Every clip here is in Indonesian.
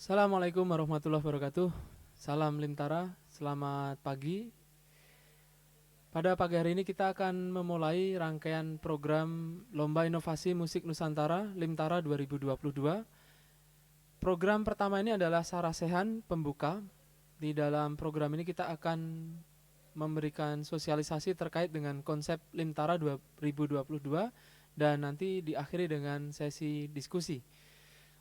Assalamualaikum warahmatullahi wabarakatuh. Salam Limtara, selamat pagi. Pada pagi hari ini kita akan memulai rangkaian program Lomba Inovasi Musik Nusantara Limtara 2022. Program pertama ini adalah sarasehan pembuka. Di dalam program ini kita akan memberikan sosialisasi terkait dengan konsep Limtara 2022 dan nanti diakhiri dengan sesi diskusi.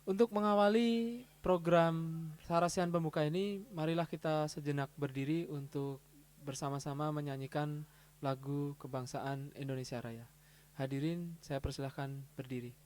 Untuk mengawali program sarasehan pembuka ini, marilah kita sejenak berdiri untuk bersama-sama menyanyikan lagu kebangsaan Indonesia Raya. Hadirin, saya persilahkan berdiri.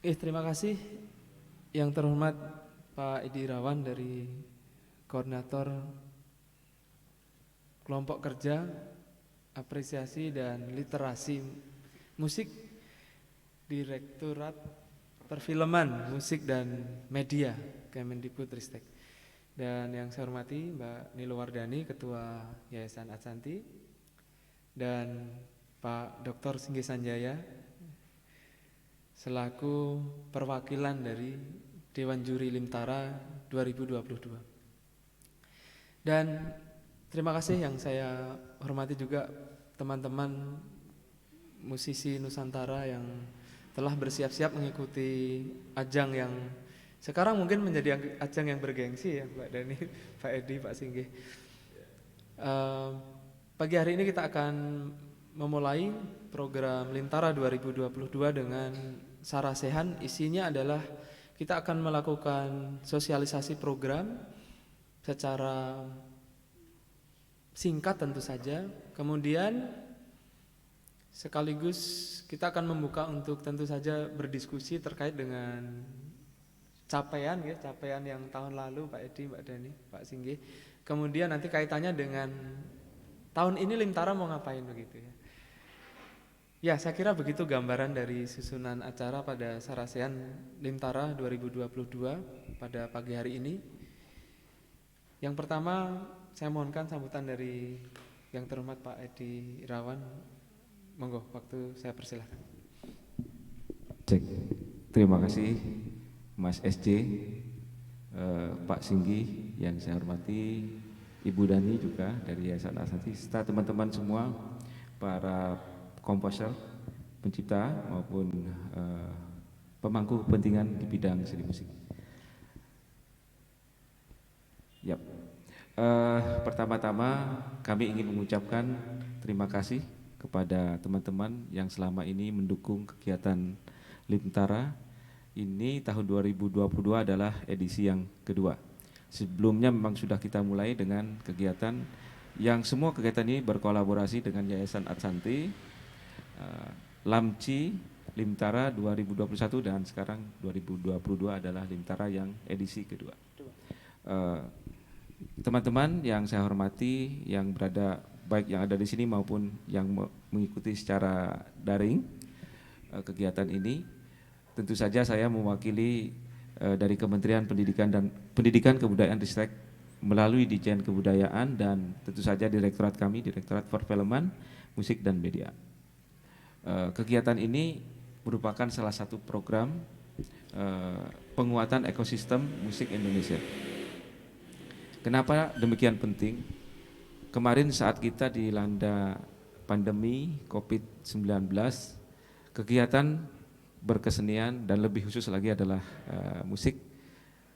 Terima kasih yang terhormat Pak Edi Irawan dari Koordinator Kelompok Kerja Apresiasi dan Literasi Musik Direktorat Perfilman, Musik dan Media Kemendikbudristek. Dan yang saya hormati Mbak Nilo Wardani, Ketua Yayasan Adsanti, dan Pak Dr. Singgih Sanjaya selaku perwakilan dari Dewan Juri Limtara 2022. Dan terima kasih yang saya hormati juga teman-teman musisi Nusantara yang telah bersiap-siap mengikuti ajang yang sekarang mungkin menjadi ajang yang bergengsi ya, Mbak Dani, Pak Edi, Pak Singgih. Pagi hari ini kita akan memulai program Limtara 2022 dengan sarasehan. Isinya adalah kita akan melakukan sosialisasi program secara singkat tentu saja. Kemudian sekaligus kita akan membuka untuk tentu saja berdiskusi terkait dengan capaian yang tahun lalu, Pak Edi, Mbak Dani, Pak Singgih. Kemudian nanti kaitannya dengan tahun ini Limtara mau ngapain begitu ya. Ya, saya kira begitu gambaran dari susunan acara pada sarasehan Limtara 2022 pada pagi hari ini. Yang pertama, saya mohonkan sambutan dari yang terhormat Pak Edi Irawan. Monggo, waktu saya persilahkan. Cek. Terima kasih Mas SJ, Pak Singgih yang saya hormati, Ibu Dani juga dari Yayasan Adsanti, serta teman-teman semua, para komposer, pencipta maupun pemangku kepentingan di bidang seni musik. Yap. Pertama-tama kami ingin mengucapkan terima kasih kepada teman-teman yang selama ini mendukung kegiatan Limtara. Ini tahun 2022 adalah edisi yang kedua. Sebelumnya memang sudah kita mulai dengan kegiatan yang semua kegiatan ini berkolaborasi dengan Yayasan Atsanti, Lamci, Limtara 2021 dan sekarang 2022 adalah Limtara yang edisi kedua. Teman-teman yang saya hormati, yang berada baik yang ada di sini maupun yang mengikuti secara daring kegiatan ini, tentu saja saya mewakili dari Kementerian Pendidikan Kebudayaan Ristek melalui Ditjen Kebudayaan dan tentu saja direktorat kami, Direktorat Perfilman, Musik dan Media. Kegiatan ini merupakan salah satu program penguatan ekosistem musik Indonesia. Kenapa demikian penting? Kemarin saat kita dilanda pandemi COVID-19, kegiatan berkesenian dan lebih khusus lagi adalah musik,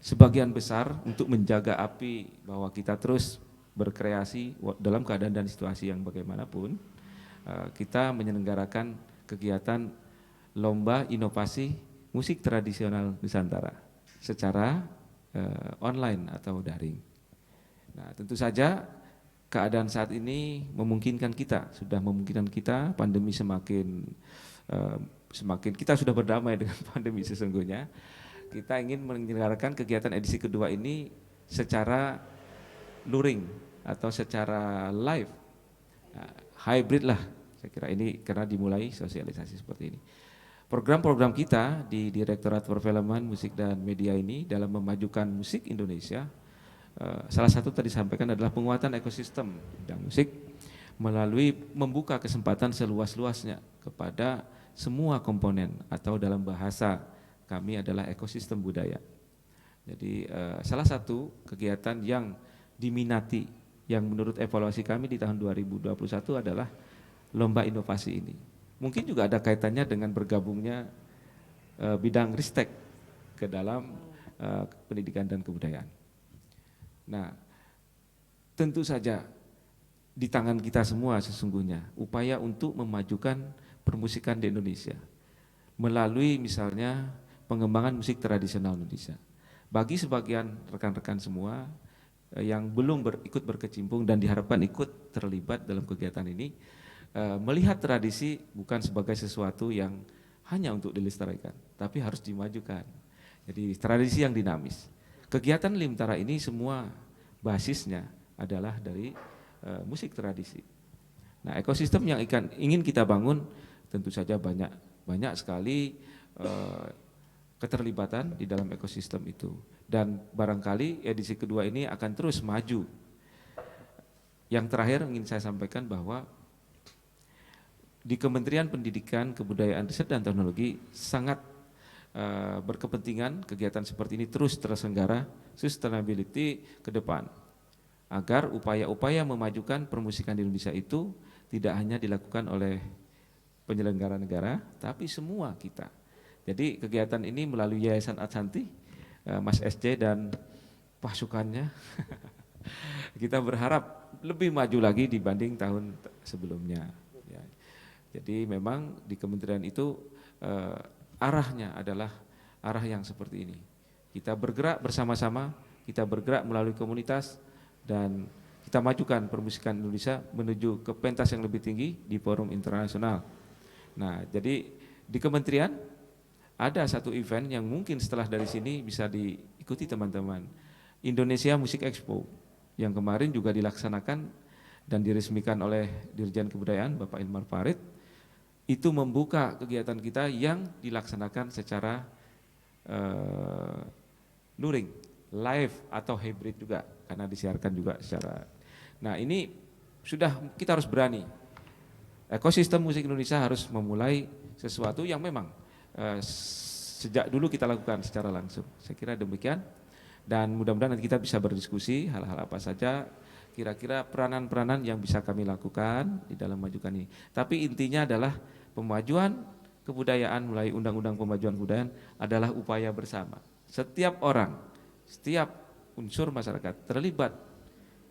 sebagian besar untuk menjaga api bahwa kita terus berkreasi dalam keadaan dan situasi yang bagaimanapun, kita menyelenggarakan kegiatan lomba inovasi musik tradisional Nusantara secara online atau daring. Nah, tentu saja keadaan saat ini sudah memungkinkan kita, pandemi semakin kita sudah berdamai dengan pandemi sesungguhnya. Kita ingin menyelenggarakan kegiatan edisi kedua ini secara luring atau secara live, hybrid lah. Saya kira ini karena dimulai sosialisasi seperti ini. Program-program kita di Direktorat Perfilman, Musik dan Media ini dalam memajukan musik Indonesia, salah satu tadi sampaikan adalah penguatan ekosistem bidang musik melalui membuka kesempatan seluas-luasnya kepada semua komponen atau dalam bahasa kami adalah ekosistem budaya. Jadi salah satu kegiatan yang diminati yang menurut evaluasi kami di tahun 2021 adalah lomba inovasi ini. Mungkin juga ada kaitannya dengan bergabungnya bidang ristek ke dalam pendidikan dan kebudayaan. Nah, tentu saja di tangan kita semua sesungguhnya upaya untuk memajukan permusikan di Indonesia melalui misalnya pengembangan musik tradisional Indonesia. Bagi sebagian rekan-rekan semua yang belum ikut berkecimpung dan diharapkan ikut terlibat dalam kegiatan ini, melihat tradisi bukan sebagai sesuatu yang hanya untuk dilestarikan, tapi harus dimajukan. Jadi tradisi yang dinamis. Kegiatan Limtara ini semua basisnya adalah dari musik tradisi. Nah, ekosistem yang ingin kita bangun tentu saja banyak sekali keterlibatan di dalam ekosistem itu. Dan barangkali edisi kedua ini akan terus maju. Yang terakhir ingin saya sampaikan bahwa di Kementerian Pendidikan, Kebudayaan, Riset dan Teknologi sangat berkepentingan kegiatan seperti ini terus terselenggara, sustainability ke depan, agar upaya-upaya memajukan permusikan di Indonesia itu tidak hanya dilakukan oleh penyelenggara negara, tapi semua kita. Jadi kegiatan ini melalui Yayasan Atsanti, Mas SC dan pasukannya, kita berharap lebih maju lagi dibanding tahun sebelumnya. Ya. Jadi memang di kementerian itu arahnya adalah arah yang seperti ini. Kita bergerak bersama-sama, kita bergerak melalui komunitas dan kita majukan permusikan Indonesia menuju ke pentas yang lebih tinggi di forum internasional. Nah, jadi di kementerian ada satu event yang mungkin setelah dari sini bisa diikuti teman-teman. Indonesia Music Expo yang kemarin juga dilaksanakan dan diresmikan oleh Dirjen Kebudayaan Bapak Ilmar Farid. Itu membuka kegiatan kita yang dilaksanakan secara luring, live atau hybrid juga karena disiarkan juga secara. Nah, ini sudah kita harus berani. Ekosistem musik Indonesia harus memulai sesuatu yang memang sejak dulu kita lakukan secara langsung. Saya kira demikian dan mudah-mudahan nanti kita bisa berdiskusi hal-hal apa saja kira-kira peranan-peranan yang bisa kami lakukan di dalam majukan ini. Tapi intinya adalah pemajuan kebudayaan melalui Undang-Undang Pemajuan Kebudayaan adalah upaya bersama. Setiap orang, setiap unsur masyarakat terlibat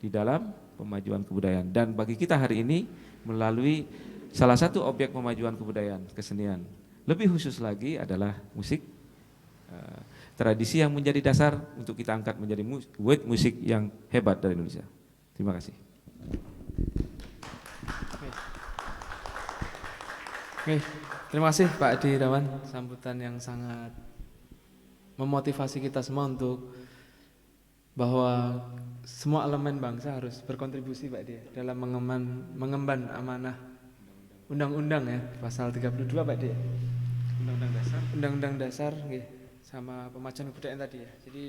di dalam pemajuan kebudayaan. Dan bagi kita hari ini melalui salah satu objek pemajuan kebudayaan, kesenian, lebih khusus lagi adalah musik tradisi yang menjadi dasar untuk kita angkat menjadi musik yang hebat dari Indonesia. Terima kasih. Oke, terima kasih Pak Edi Irawan, sambutan yang sangat memotivasi kita semua untuk bahwa semua elemen bangsa harus berkontribusi Pak Edi dalam mengemban amanah undang-undang ya, pasal 32 Pak Edi. Undang-undang dasar sama pemajuan kebudayaan tadi ya. Jadi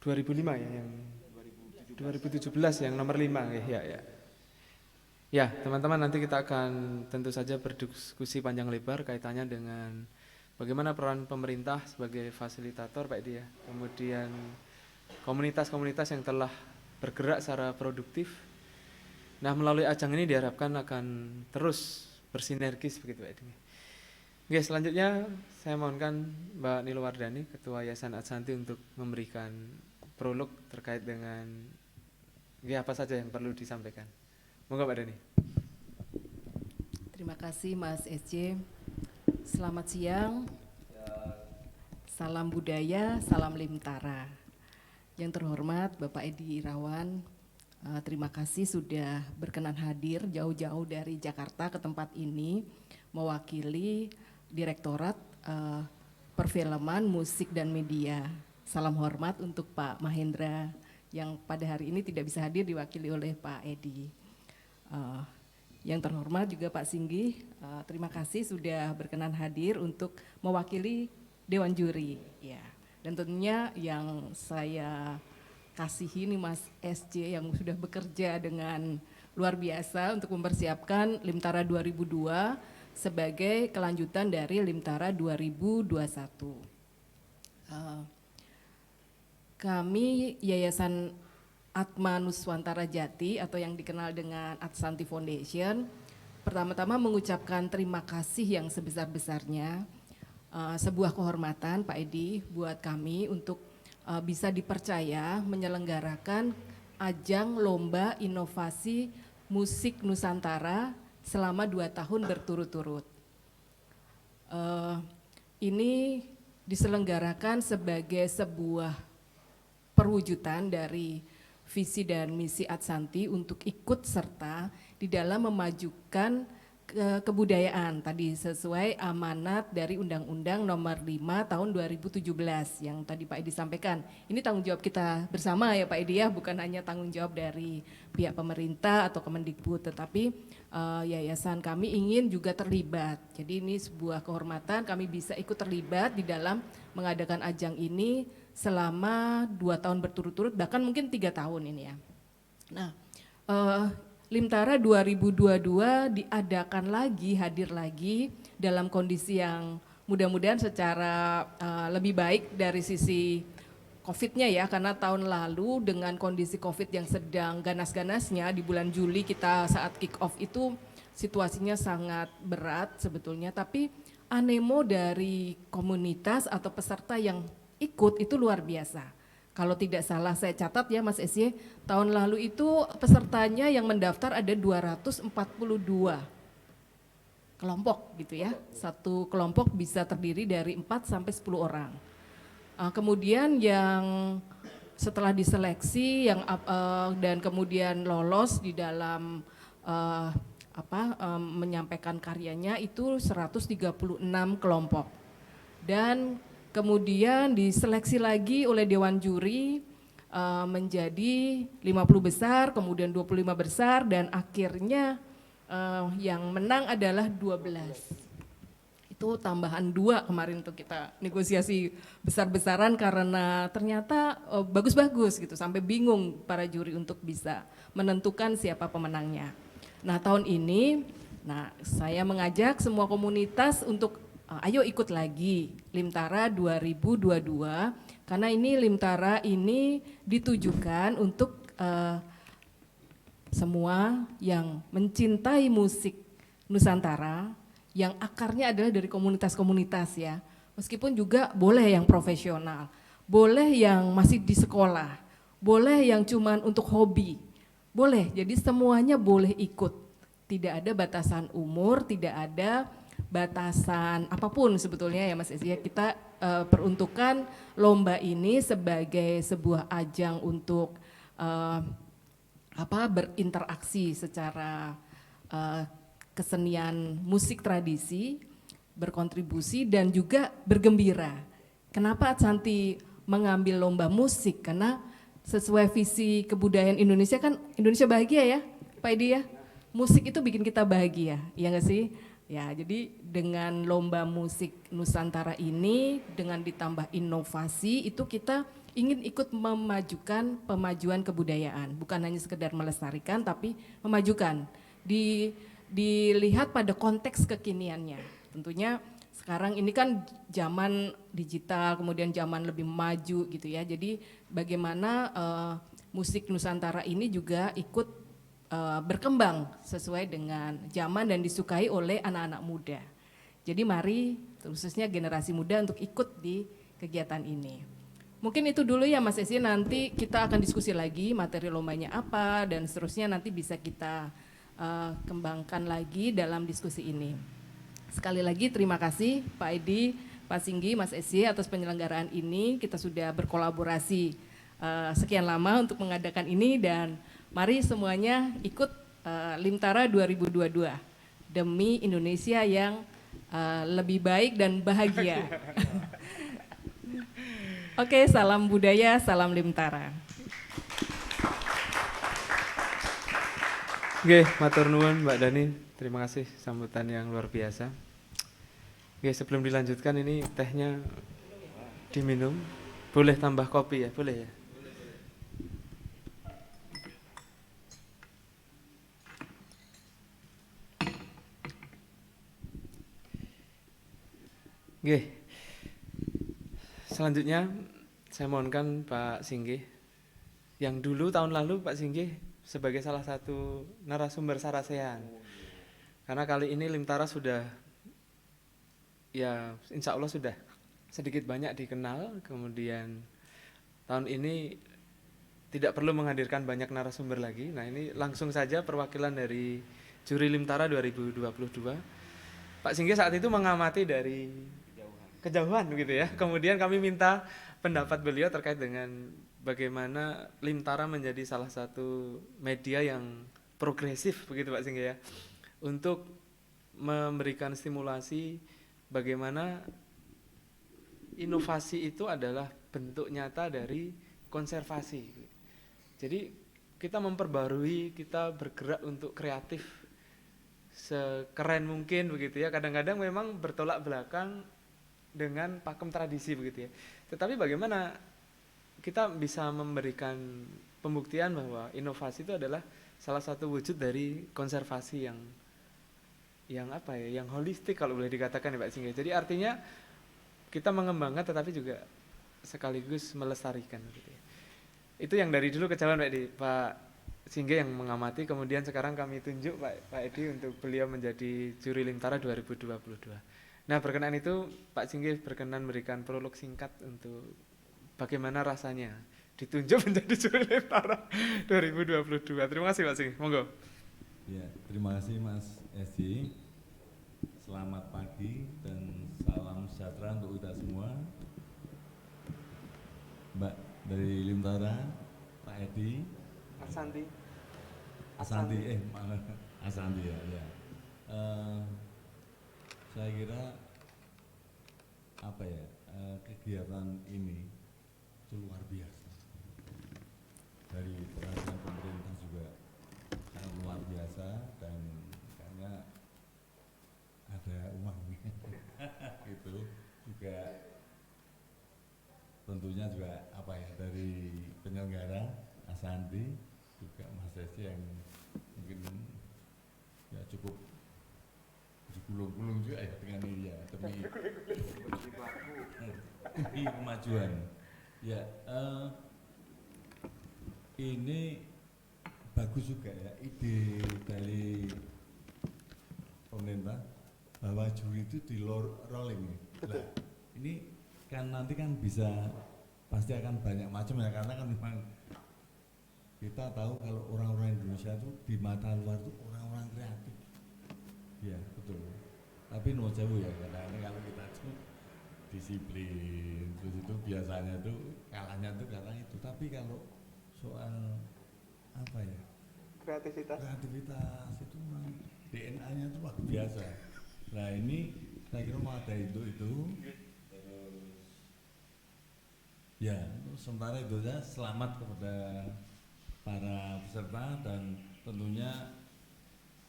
2005 ya, yang 2017 yang nomor 5 ya. Ya, teman-teman, nanti kita akan tentu saja berdiskusi panjang lebar kaitannya dengan bagaimana peran pemerintah sebagai fasilitator Pak Edi ya. Kemudian komunitas-komunitas yang telah bergerak secara produktif. Nah, melalui ajang ini diharapkan akan terus bersinergis begitu Pak Edi. Oke, selanjutnya saya mohonkan Mbak Nilo Wardani, Ketua Yayasan Adsanti, untuk memberikan prolog terkait dengan apa saja yang perlu disampaikan. Moga Mbak Dani. Terima kasih Mas SJ. Selamat siang. Salam budaya, salam Limtara. Yang terhormat Bapak Edi Irawan, terima kasih sudah berkenan hadir jauh-jauh dari Jakarta ke tempat ini mewakili Direktorat Perfilman, Musik dan Media. Salam hormat untuk Pak Mahendra yang pada hari ini tidak bisa hadir, diwakili oleh Pak Edi. Yang terhormat juga Pak Singgi, terima kasih sudah berkenan hadir untuk mewakili Dewan Juri. Ya. Dan tentunya yang saya kasihi ini Mas SJ yang sudah bekerja dengan luar biasa untuk mempersiapkan Limtara 2002 sebagai kelanjutan dari Limtara 2021. Kami Yayasan Atma Nuswantara Jati atau yang dikenal dengan Adsanti Foundation, pertama-tama mengucapkan terima kasih yang sebesar-besarnya, sebuah kehormatan Pak Edi buat kami untuk bisa dipercaya menyelenggarakan ajang lomba inovasi musik Nusantara selama 2 tahun berturut-turut. Ini diselenggarakan sebagai sebuah perwujudan dari visi dan misi Adsanti untuk ikut serta di dalam memajukan kebudayaan tadi sesuai amanat dari Undang-Undang Nomor 5 Tahun 2017 yang tadi Pak Edi sampaikan. Ini tanggung jawab kita bersama ya Pak Edi ya, bukan hanya tanggung jawab dari pihak pemerintah atau Kemendikbud, tetapi yayasan kami ingin juga terlibat. Jadi ini sebuah kehormatan kami bisa ikut terlibat di dalam mengadakan ajang ini selama 2 tahun berturut-turut, bahkan mungkin 3 tahun ini ya. Nah, Limtara 2022 diadakan lagi, hadir lagi dalam kondisi yang mudah-mudahan secara lebih baik dari sisi COVID-nya ya, karena tahun lalu dengan kondisi COVID yang sedang ganas-ganasnya di bulan Juli kita saat kick off itu situasinya sangat berat sebetulnya, tapi animo dari komunitas atau peserta yang ikut itu luar biasa. Kalau tidak salah saya catat ya Mas SY, tahun lalu itu pesertanya yang mendaftar ada 242 kelompok gitu ya. Satu kelompok bisa terdiri dari 4 sampai 10 orang. Kemudian yang setelah diseleksi yang dan kemudian lolos di dalam menyampaikan karyanya itu 136 kelompok. Dan kemudian diseleksi lagi oleh Dewan Juri menjadi 50 besar, kemudian 25 besar, dan akhirnya yang menang adalah 12. Itu tambahan 2 kemarin tuh kita negosiasi besar-besaran karena ternyata bagus-bagus gitu, sampai bingung para juri untuk bisa menentukan siapa pemenangnya. Nah tahun ini, saya mengajak semua komunitas untuk ayo ikut lagi Limtara 2022 karena ini Limtara ini ditujukan untuk semua yang mencintai musik Nusantara yang akarnya adalah dari komunitas-komunitas ya. Meskipun juga boleh yang profesional, boleh yang masih di sekolah, boleh yang cuman untuk hobi, boleh. Jadi semuanya boleh ikut. tidak ada batasan umur, tidak ada batasan apapun sebetulnya ya Mas Esi. Kita peruntukan lomba ini sebagai sebuah ajang untuk berinteraksi secara kesenian musik tradisi, berkontribusi dan juga bergembira. Kenapa Adsanti mengambil lomba musik? Karena sesuai visi kebudayaan Indonesia kan, Indonesia bahagia ya Pak Edi ya. Musik itu bikin kita bahagia, ya nggak sih? Ya, jadi dengan lomba musik Nusantara ini, dengan ditambah inovasi, itu kita ingin ikut memajukan pemajuan kebudayaan. Bukan hanya sekedar melestarikan, tapi memajukan. Dilihat pada konteks kekiniannya. Tentunya sekarang ini kan zaman digital, kemudian zaman lebih maju gitu ya. Jadi bagaimana musik Nusantara ini juga ikut berkembang sesuai dengan zaman dan disukai oleh anak-anak muda. Jadi mari khususnya generasi muda untuk ikut di kegiatan ini. Mungkin itu dulu ya Mas Esi, nanti kita akan diskusi lagi materi lombanya apa dan seterusnya nanti bisa kita kembangkan lagi dalam diskusi ini. Sekali lagi terima kasih Pak Edi, Pak Singgi, Mas Esi atas penyelenggaraan ini. Kita sudah berkolaborasi sekian lama untuk mengadakan ini dan mari semuanya ikut Limtara 2022 demi Indonesia yang lebih baik dan bahagia. Oke, salam budaya, salam Limtara. Oke, matur nuwun Mbak Dani, terima kasih sambutan yang luar biasa. Oke, sebelum dilanjutkan ini tehnya diminum. Boleh tambah kopi ya, boleh ya? Oke, selanjutnya saya mohonkan Pak Singgi, yang dulu tahun lalu Pak Singgi sebagai salah satu narasumber Sarasehan. Karena kali ini Limtara sudah, ya insya Allah sudah sedikit banyak dikenal, kemudian tahun ini tidak perlu menghadirkan banyak narasumber lagi. Nah ini langsung saja perwakilan dari juri Limtara 2022. Pak Singgi saat itu mengamati dari kejauhan gitu ya. Kemudian kami minta pendapat beliau terkait dengan bagaimana Limtara menjadi salah satu media yang progresif begitu Pak Singgi ya. Untuk memberikan stimulasi bagaimana inovasi itu adalah bentuk nyata dari konservasi. Jadi kita memperbarui, kita bergerak untuk kreatif sekeren mungkin begitu ya. Kadang-kadang memang bertolak belakang dengan pakem tradisi begitu ya. Tetapi bagaimana kita bisa memberikan pembuktian bahwa inovasi itu adalah salah satu wujud dari konservasi yang holistik kalau boleh dikatakan ya Pak Singgi. Jadi artinya kita mengembangkan tetapi juga sekaligus melestarikan gitu ya. Itu yang dari dulu kejauhan Pak Singgi yang mengamati, kemudian sekarang kami tunjuk Pak Edi untuk beliau menjadi juri Limtara 2022. Nah berkenan itu Pak Singgi berkenan memberikan prolog singkat untuk bagaimana rasanya ditunjuk menjadi juri Limtara 2022. Terima kasih Pak Singgi, monggo. Ya, terima kasih Mas Esi. Selamat pagi dan salam sejahtera untuk kita semua. Mbak dari Limtara, Pak Edi, Asanti. Asanti ya. Saya kira kegiatan ini itu luar biasa. Dari perhatian pemerintah juga sangat luar biasa dan kayaknya ada uang itu juga tentunya juga dari penyelenggara Asanti juga Mas Esi yang mungkin ya cukup digulung-gulung juga ya dengan ini ya demi kemajuan ya. Ini bagus juga ya ide dari pemerintah bahwa juri itu di rolling. Nah, ini kan nanti kan bisa pasti akan banyak macam ya karena kan memang kita tahu kalau orang-orang Indonesia itu di mata luar itu orang-orang kreatif. Iya, betul. Tapi no jauh ya, karena kalau kita itu disiplin, terus itu biasanya tuh kalahnya tuh karena itu. Tapi kalau soal apa ya? Kreativitas. Kreativitas itu memang DNA-nya itu luar biasa. Nah ini saya kira mau ada itu. Ya, sementara itu saja selamat kepada para peserta dan tentunya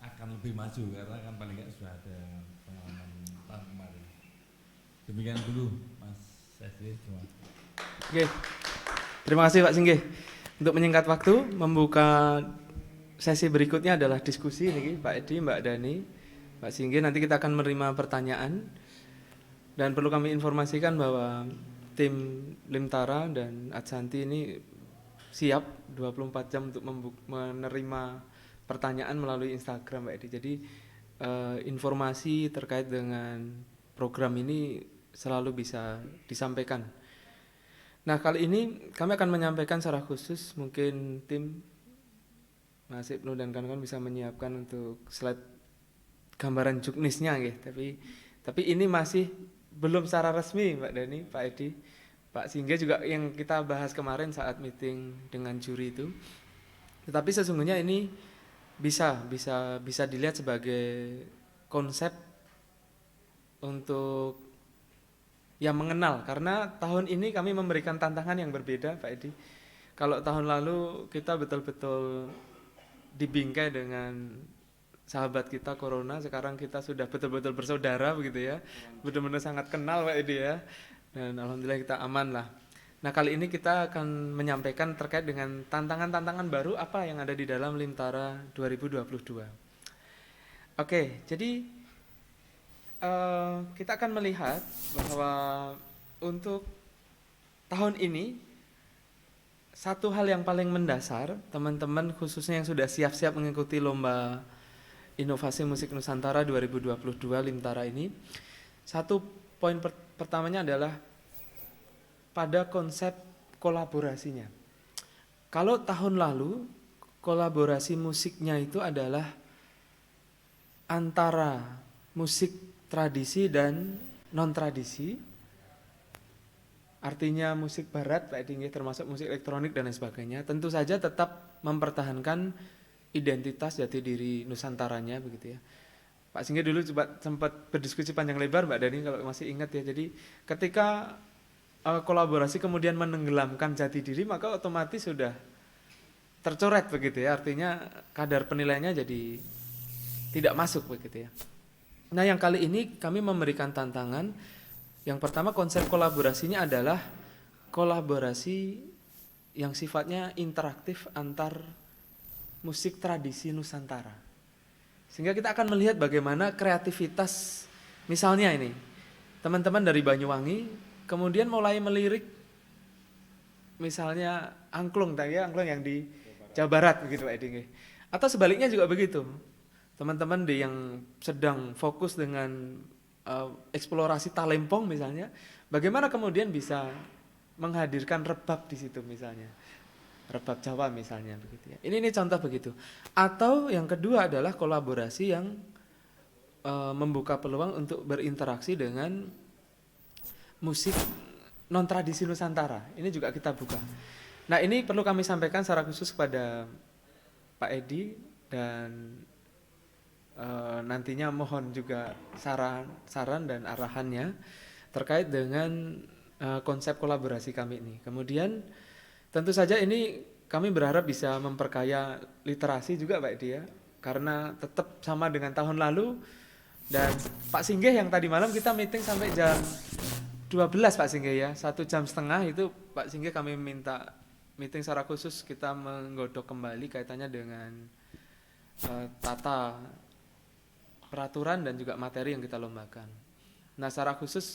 akan lebih maju karena kan paling nggak sudah ada pengalaman tahun kemarin. Demikian dulu Mas Sesi. Oke, terima kasih Pak Singgih. Untuk menyingkat waktu, membuka sesi berikutnya adalah diskusi nih Pak Edi, Mbak Dani, Pak Singgih. Nanti kita akan menerima pertanyaan dan perlu kami informasikan bahwa tim Limtara dan Adsanti ini siap 24 jam untuk menerima pertanyaan melalui Instagram Pak Edi. Jadi informasi terkait dengan program ini selalu bisa disampaikan. Nah kali ini kami akan menyampaikan secara khusus, mungkin tim Mas Ibnu dan kawan-kawan bisa menyiapkan untuk slide gambaran juknisnya gitu. Tapi ini masih belum secara resmi Mbak Dani, Pak Edi, Pak Singgih juga yang kita bahas kemarin saat meeting dengan juri itu. Tetapi sesungguhnya ini bisa dilihat sebagai konsep untuk yang mengenal, karena tahun ini kami memberikan tantangan yang berbeda Pak Edi. Kalau tahun lalu kita betul-betul dibingkai dengan sahabat kita corona, sekarang kita sudah betul-betul bersaudara begitu ya, benar-benar sangat kenal Pak Edi ya, dan alhamdulillah kita aman lah. Nah kali ini kita akan menyampaikan terkait dengan tantangan-tantangan baru apa yang ada di dalam Limtara 2022. Oke, jadi kita akan melihat bahwa untuk tahun ini satu hal yang paling mendasar, teman-teman khususnya yang sudah siap-siap mengikuti lomba Inovasi Musik Nusantara 2022 Limtara ini, satu poin pertamanya adalah pada konsep kolaborasinya. Kalau tahun lalu kolaborasi musiknya itu adalah antara musik tradisi dan non tradisi, artinya musik barat Pak Edi, termasuk musik elektronik dan lain sebagainya, tentu saja tetap mempertahankan identitas jati diri Nusantaranya begitu ya. Pak Singgih dulu coba sempat berdiskusi panjang lebar Mbak Dani kalau masih ingat ya. Jadi ketika kolaborasi kemudian menenggelamkan jati diri, maka otomatis sudah tercoret begitu ya. Artinya kadar penilaiannya jadi tidak masuk begitu ya. Nah yang kali ini kami memberikan tantangan. Yang pertama konsep kolaborasinya adalah kolaborasi yang sifatnya interaktif antar musik tradisi Nusantara. Sehingga kita akan melihat bagaimana kreativitas, misalnya ini, teman-teman dari Banyuwangi kemudian mulai melirik misalnya angklung yang di Jawa Barat begitu Pak Edi. Atau sebaliknya juga begitu. Teman-teman yang sedang fokus dengan eksplorasi talempong misalnya, bagaimana kemudian bisa menghadirkan rebab di situ misalnya. Rebab Jawa misalnya begitu ya. Ini contoh begitu. Atau yang kedua adalah kolaborasi yang membuka peluang untuk berinteraksi dengan musik non tradisi Nusantara. Ini juga kita buka. Nah, ini perlu kami sampaikan secara khusus kepada Pak Edi dan nantinya mohon juga saran dan arahannya terkait dengan konsep kolaborasi kami ini. Kemudian tentu saja ini kami berharap bisa memperkaya literasi juga Pak Edi ya, karena tetap sama dengan tahun lalu. Dan Pak Singgih yang tadi malam kita meeting sampai jam 12 Pak Singgih ya, 1,5 jam itu Pak Singgih kami minta meeting secara khusus, kita menggodok kembali kaitannya dengan tata peraturan dan juga materi yang kita lombakan. Nah secara khusus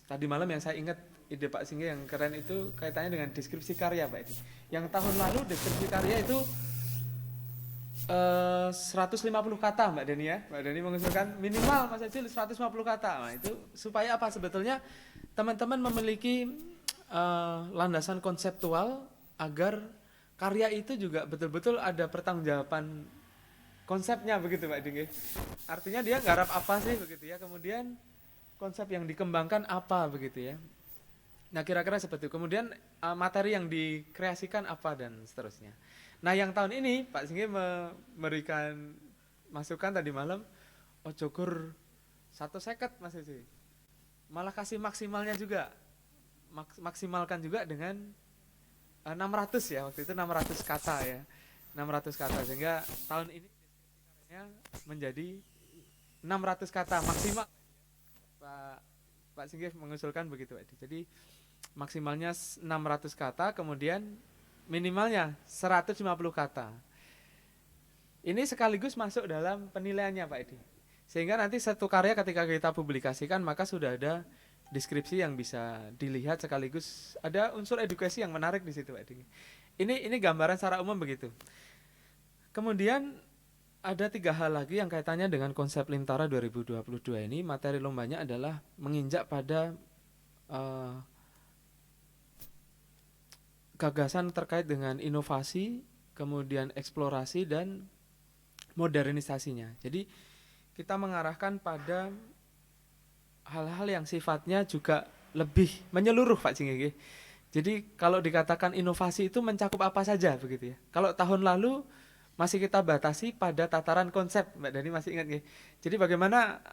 tadi malam yang saya ingat ide Pak Singgih yang keren itu kaitannya dengan deskripsi karya Pak Edi. Yang tahun lalu deskripsi karya itu 150 kata Mbak Deni ya. Mbak Deni mengusulkan minimal Mas Edi 150 kata. Nah itu supaya apa sebetulnya teman-teman memiliki landasan konseptual agar karya itu juga betul-betul ada pertanggungjawaban konsepnya begitu Pak Edi. Artinya dia nggarap apa sih begitu ya, kemudian konsep yang dikembangkan apa begitu ya. Nah kira-kira seperti itu. Kemudian materi yang dikreasikan apa dan seterusnya. Nah yang tahun ini Pak Singgi memberikan masukan tadi malam, ojokur 150 Mas Edi. Malah kasih maksimalnya juga, maksimalkan juga dengan 600 ya, waktu itu 600 kata ya, 600 kata, sehingga tahun ini menjadi 600 kata maksimal. Pak Singgih mengusulkan begitu Pak Edi. Jadi maksimalnya 600 kata, kemudian minimalnya 150 kata. Ini sekaligus masuk dalam penilaiannya Pak Edi. Sehingga nanti satu karya ketika kita publikasikan maka sudah ada deskripsi yang bisa dilihat, sekaligus ada unsur edukasi yang menarik di situ Pak Edi. Ini gambaran secara umum begitu. Kemudian ada 3 hal lagi yang kaitannya dengan konsep Limtara 2022 ini. Materi lombanya adalah menginjak pada gagasan terkait dengan inovasi, kemudian eksplorasi dan modernisasinya. Jadi kita mengarahkan pada hal-hal yang sifatnya juga lebih menyeluruh Pak Singgih. Jadi kalau dikatakan inovasi itu mencakup apa saja begitu ya. Kalau tahun lalu masih kita batasi pada tataran konsep, Mbak Dani masih ingat nggih. Jadi bagaimana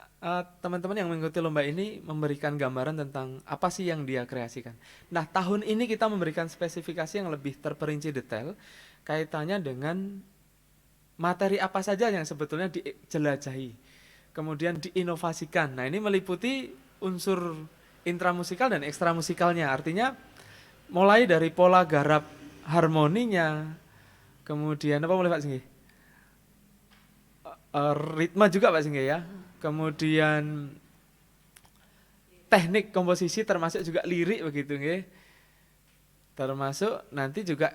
teman-teman yang mengikuti lomba ini memberikan gambaran tentang apa sih yang dia kreasikan. Nah tahun ini kita memberikan spesifikasi yang lebih terperinci detail kaitannya dengan materi apa saja yang sebetulnya dijelajahi, kemudian diinovasikan. Nah ini meliputi unsur intramusikal dan ekstramusikalnya, artinya mulai dari pola garap harmoninya, kemudian apa boleh Pak Singgih? Ritme juga Pak Singgih ya, kemudian teknik komposisi termasuk juga lirik begitu nggih. Termasuk nanti juga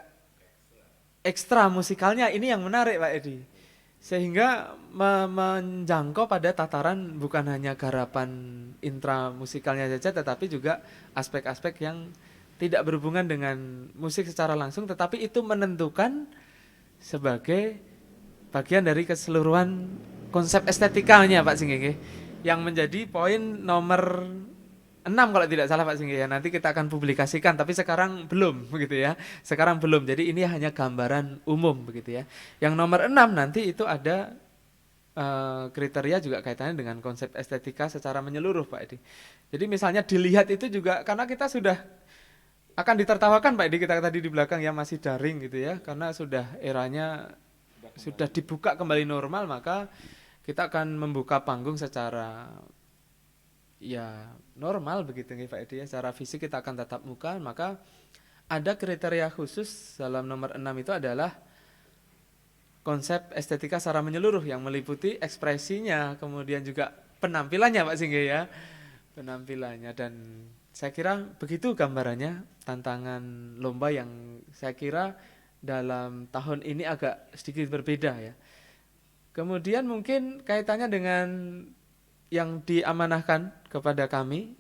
ekstra musikalnya, ini yang menarik Pak Edi. Sehingga menjangkau pada tataran bukan hanya garapan intramusikalnya saja, tetapi juga aspek-aspek yang tidak berhubungan dengan musik secara langsung, tetapi itu menentukan sebagai bagian dari keseluruhan konsep estetikanya Pak Singgih, yang menjadi poin nomor 6 kalau tidak salah Pak Singgih ya. Nanti kita akan publikasikan, tapi sekarang belum begitu ya. Sekarang belum. Jadi ini hanya gambaran umum begitu ya. Yang nomor 6 nanti itu ada kriteria juga kaitannya dengan konsep estetika secara menyeluruh Pak Edi. Jadi misalnya dilihat itu juga karena kita sudah akan ditertawakan Pak Edi, kita tadi di belakang ya masih daring gitu ya. Karena sudah eranya sudah dibuka kembali normal, maka kita akan membuka panggung secara ya normal begitu nih Pak Edi ya. Secara fisik kita akan tatap muka, maka ada kriteria khusus dalam nomor 6 itu adalah konsep estetika secara menyeluruh yang meliputi ekspresinya, kemudian juga penampilannya Pak Singgih ya. Penampilannya, dan saya kira begitu gambarannya tantangan lomba yang saya kira dalam tahun ini agak sedikit berbeda ya. Kemudian mungkin kaitannya dengan yang diamanahkan kepada kami,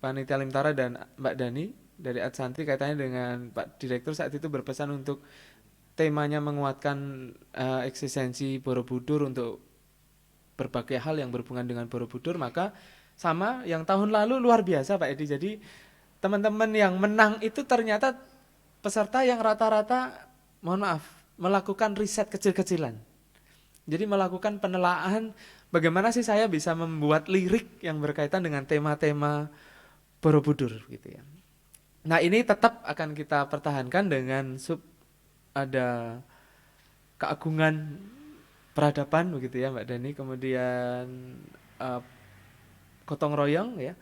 Panitia Limtara dan Mbak Dani dari Adsantri, kaitannya dengan Pak Direktur saat itu berpesan untuk temanya menguatkan eksistensi Borobudur untuk berbagai hal yang berhubungan dengan Borobudur, maka sama yang tahun lalu luar biasa Pak Edi. Jadi teman-teman yang menang itu ternyata peserta yang rata-rata, mohon maaf, melakukan riset kecil-kecilan. Jadi melakukan penelaahan bagaimana sih saya bisa membuat lirik yang berkaitan dengan tema-tema Borobudur gitu ya. Nah ini tetap akan kita pertahankan dengan ada keagungan peradaban begitu ya Mbak Dani, kemudian gotong royong ya,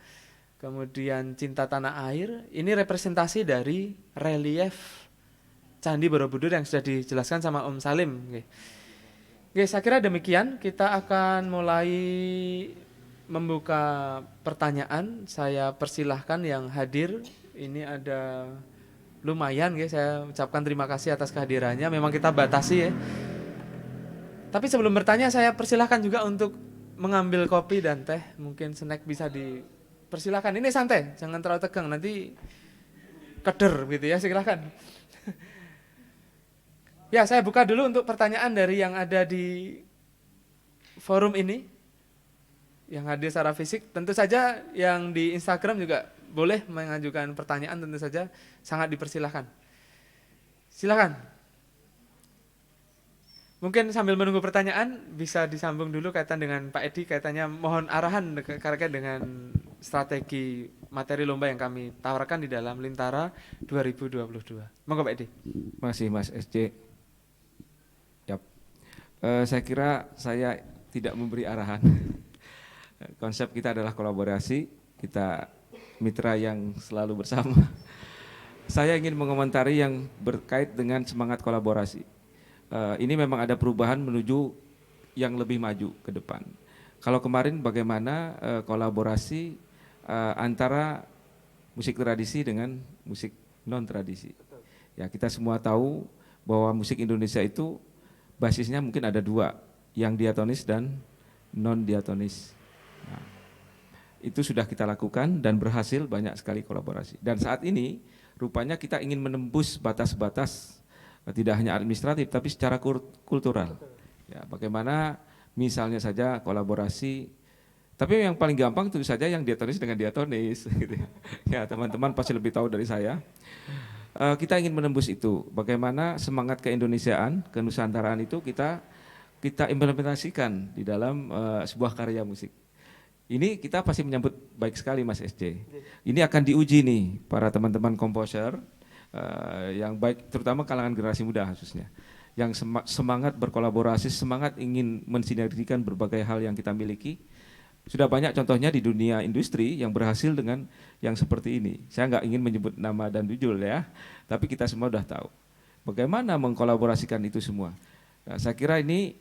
kemudian cinta tanah air. Ini representasi dari relief Candi Borobudur yang sudah dijelaskan sama Om Salim. Oke, saya kira demikian. Kita akan mulai membuka pertanyaan. Saya persilahkan yang hadir. Ini ada lumayan, saya ucapkan terima kasih atas kehadirannya. Memang kita batasi ya. Tapi sebelum bertanya, saya persilahkan juga untuk mengambil kopi dan teh. Mungkin snack bisa dipersilahkan. Ini santai, jangan terlalu tegang. Nanti keder gitu ya, silakan. Ya, saya buka dulu untuk pertanyaan dari yang ada di forum ini, yang hadir secara fisik. Tentu saja yang di Instagram juga boleh mengajukan pertanyaan, tentu saja sangat dipersilahkan. Silakan. Mungkin sambil menunggu pertanyaan bisa disambung dulu kaitan dengan Pak Edi, kaitannya mohon arahan terkait dengan strategi materi lomba yang kami tawarkan di dalam Lintara 2022. Monggo Pak Edi. Masih Mas SC. Yap. Saya kira saya tidak memberi arahan. Konsep kita adalah kolaborasi, kita mitra yang selalu bersama. Saya ingin mengomentari yang berkait dengan semangat kolaborasi. Ini memang ada perubahan menuju yang lebih maju ke depan. Kalau kemarin bagaimana kolaborasi antara musik tradisi dengan musik non tradisi. Ya, kita semua tahu bahwa musik Indonesia itu basisnya mungkin ada dua, yang diatonis dan non diatonis. Nah, itu sudah kita lakukan dan berhasil banyak sekali kolaborasi. Dan saat ini rupanya kita ingin menembus batas-batas tidak hanya administratif tapi secara kultural. Ya, bagaimana misalnya saja kolaborasi, tapi yang paling gampang tentu saja yang diatonis dengan diatonis. Gitu ya. Ya, teman-teman pasti lebih tahu dari saya. Kita ingin menembus itu. Bagaimana semangat keindonesiaan, kenusantaraan itu kita implementasikan di dalam sebuah karya musik. Ini kita pasti menyambut baik sekali Mas SC. Ini akan diuji nih para teman-teman komposer. Yang baik, terutama kalangan generasi muda khususnya, yang semangat berkolaborasi, semangat ingin mensinergikan berbagai hal yang kita miliki. Sudah banyak contohnya di dunia industri yang berhasil dengan yang seperti ini. Saya nggak ingin menyebut nama dan judul ya, tapi kita semua sudah tahu bagaimana mengkolaborasikan itu semua. Nah, saya kira ini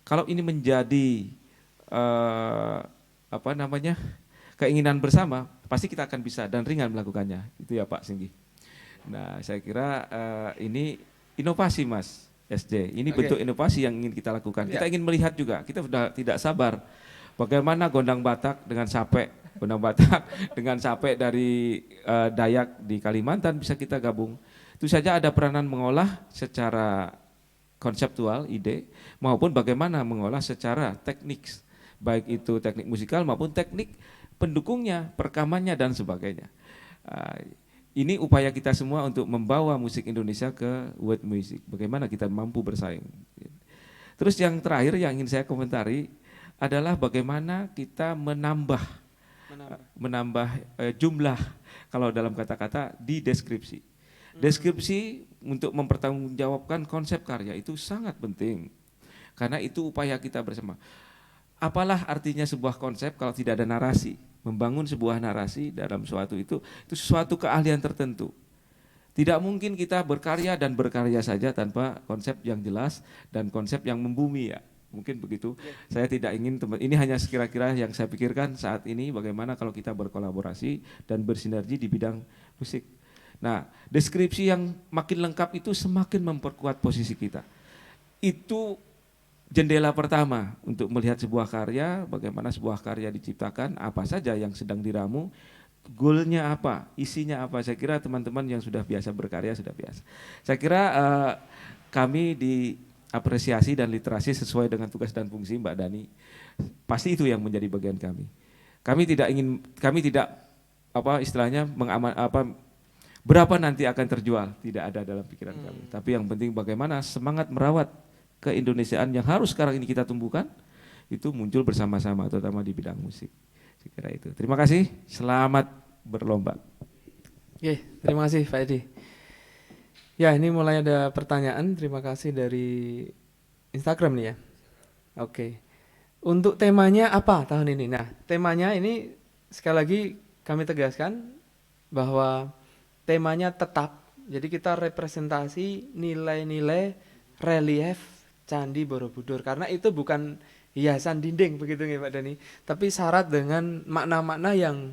kalau ini menjadi keinginan bersama, pasti kita akan bisa dan ringan melakukannya. Itu ya Pak Singgi. Nah, saya kira ini inovasi Mas SJ. Ini bentuk inovasi yang ingin kita lakukan. Kita ingin melihat juga, kita sudah tidak sabar bagaimana gondang Batak dengan sapek, gondang Batak dengan sapek dari Dayak di Kalimantan bisa kita gabung. Itu saja ada peranan mengolah secara konseptual, ide, maupun bagaimana mengolah secara teknik, baik itu teknik musikal maupun teknik pendukungnya, perekamannya dan sebagainya. Ini upaya kita semua untuk membawa musik Indonesia ke world music. Bagaimana kita mampu bersaing. Terus yang terakhir yang ingin saya komentari adalah bagaimana kita menambah jumlah, kalau dalam kata-kata, di deskripsi. Deskripsi untuk mempertanggungjawabkan konsep karya itu sangat penting. Karena itu upaya kita bersama. Apalah artinya sebuah konsep kalau tidak ada narasi? Membangun sebuah narasi dalam suatu itu sesuatu keahlian tertentu. Tidak mungkin kita berkarya dan berkarya saja tanpa konsep yang jelas dan konsep yang membumi ya. Mungkin begitu. Saya tidak ingin ini hanya kira-kira yang saya pikirkan saat ini bagaimana kalau kita berkolaborasi dan bersinergi di bidang musik. Nah, deskripsi yang makin lengkap itu semakin memperkuat posisi kita. Itu jendela pertama untuk melihat sebuah karya, bagaimana sebuah karya diciptakan, apa saja yang sedang diramu, goalnya apa, isinya apa. Saya kira teman-teman yang sudah biasa berkarya sudah biasa. Saya kira kami diapresiasi dan literasi sesuai dengan tugas dan fungsi Mbak Dani. Pasti itu yang menjadi bagian kami. Kami tidak istilahnya berapa nanti akan terjual, tidak ada dalam pikiran kami. Tapi yang penting bagaimana semangat merawat keindonesiaan yang harus sekarang ini kita tumbuhkan itu muncul bersama-sama terutama di bidang musik. Saya kira itu. Terima kasih, selamat berlomba. Terima kasih Pak Edi. Ya, ini mulai ada pertanyaan, terima kasih dari Instagram nih ya. Oke. Untuk temanya apa tahun ini? Nah, temanya ini sekali lagi kami tegaskan bahwa temanya tetap. Jadi kita representasi nilai-nilai relief Candi Borobudur, karena itu bukan hiasan dinding begitu ya Pak Dani, tapi syarat dengan makna-makna yang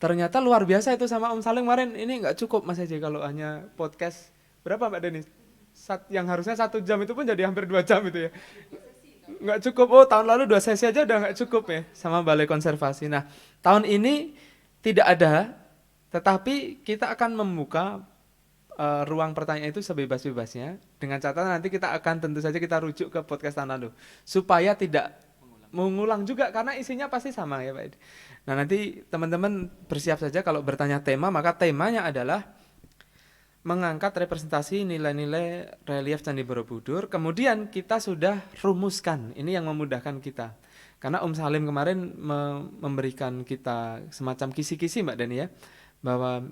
ternyata luar biasa itu sama Om Salim kemarin. Ini nggak cukup Mas Eji kalau hanya podcast berapa Pak Dani? Yang harusnya 1 jam itu pun jadi hampir 2 jam itu ya. Nggak cukup. Oh, tahun lalu 2 sesi aja udah nggak cukup ya sama Balai Konservasi. Nah, tahun ini tidak ada, tetapi kita akan membuka ruang pertanyaan itu sebebas-bebasnya. Dengan catatan nanti kita akan tentu saja kita rujuk ke podcast tahun lalu supaya tidak mengulang juga karena isinya pasti sama ya Pak Edi. Nah nanti teman-teman bersiap saja kalau bertanya tema, maka temanya adalah mengangkat representasi nilai-nilai relief Candi Borobudur. Kemudian kita sudah rumuskan, ini yang memudahkan kita. Karena Om Salim kemarin memberikan kita semacam kisi-kisi Mbak Dani ya, bahwa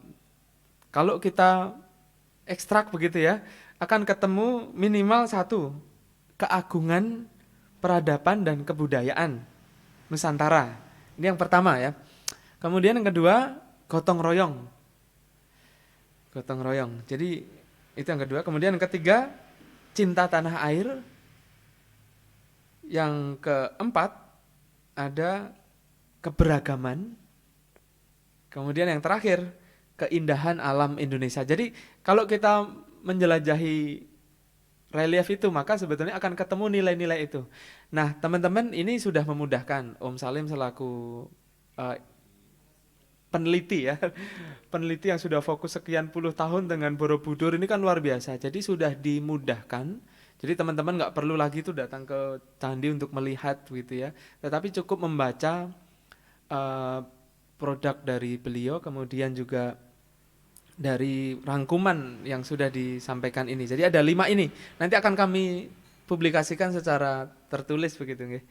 kalau kita ekstrak begitu ya, akan ketemu minimal satu, keagungan, peradaban, dan kebudayaan Nusantara. Ini yang pertama ya. Kemudian yang kedua, gotong royong. Gotong royong. Jadi itu yang kedua. Kemudian yang ketiga, cinta tanah air. Yang keempat, ada keberagaman. Kemudian yang terakhir, keindahan alam Indonesia. Jadi kalau kita menjelajahi relief itu, maka sebetulnya akan ketemu nilai-nilai itu. Nah teman-teman ini sudah memudahkan. Om Salim selaku peneliti ya, peneliti yang sudah fokus sekian puluh tahun dengan Borobudur ini kan luar biasa. Jadi sudah dimudahkan. Jadi teman-teman nggak perlu lagi tuh datang ke candi untuk melihat gitu ya. Tetapi cukup membaca produk dari beliau, kemudian juga dari rangkuman yang sudah disampaikan ini. Jadi ada 5 ini. Nanti akan kami publikasikan secara tertulis begitu nggih.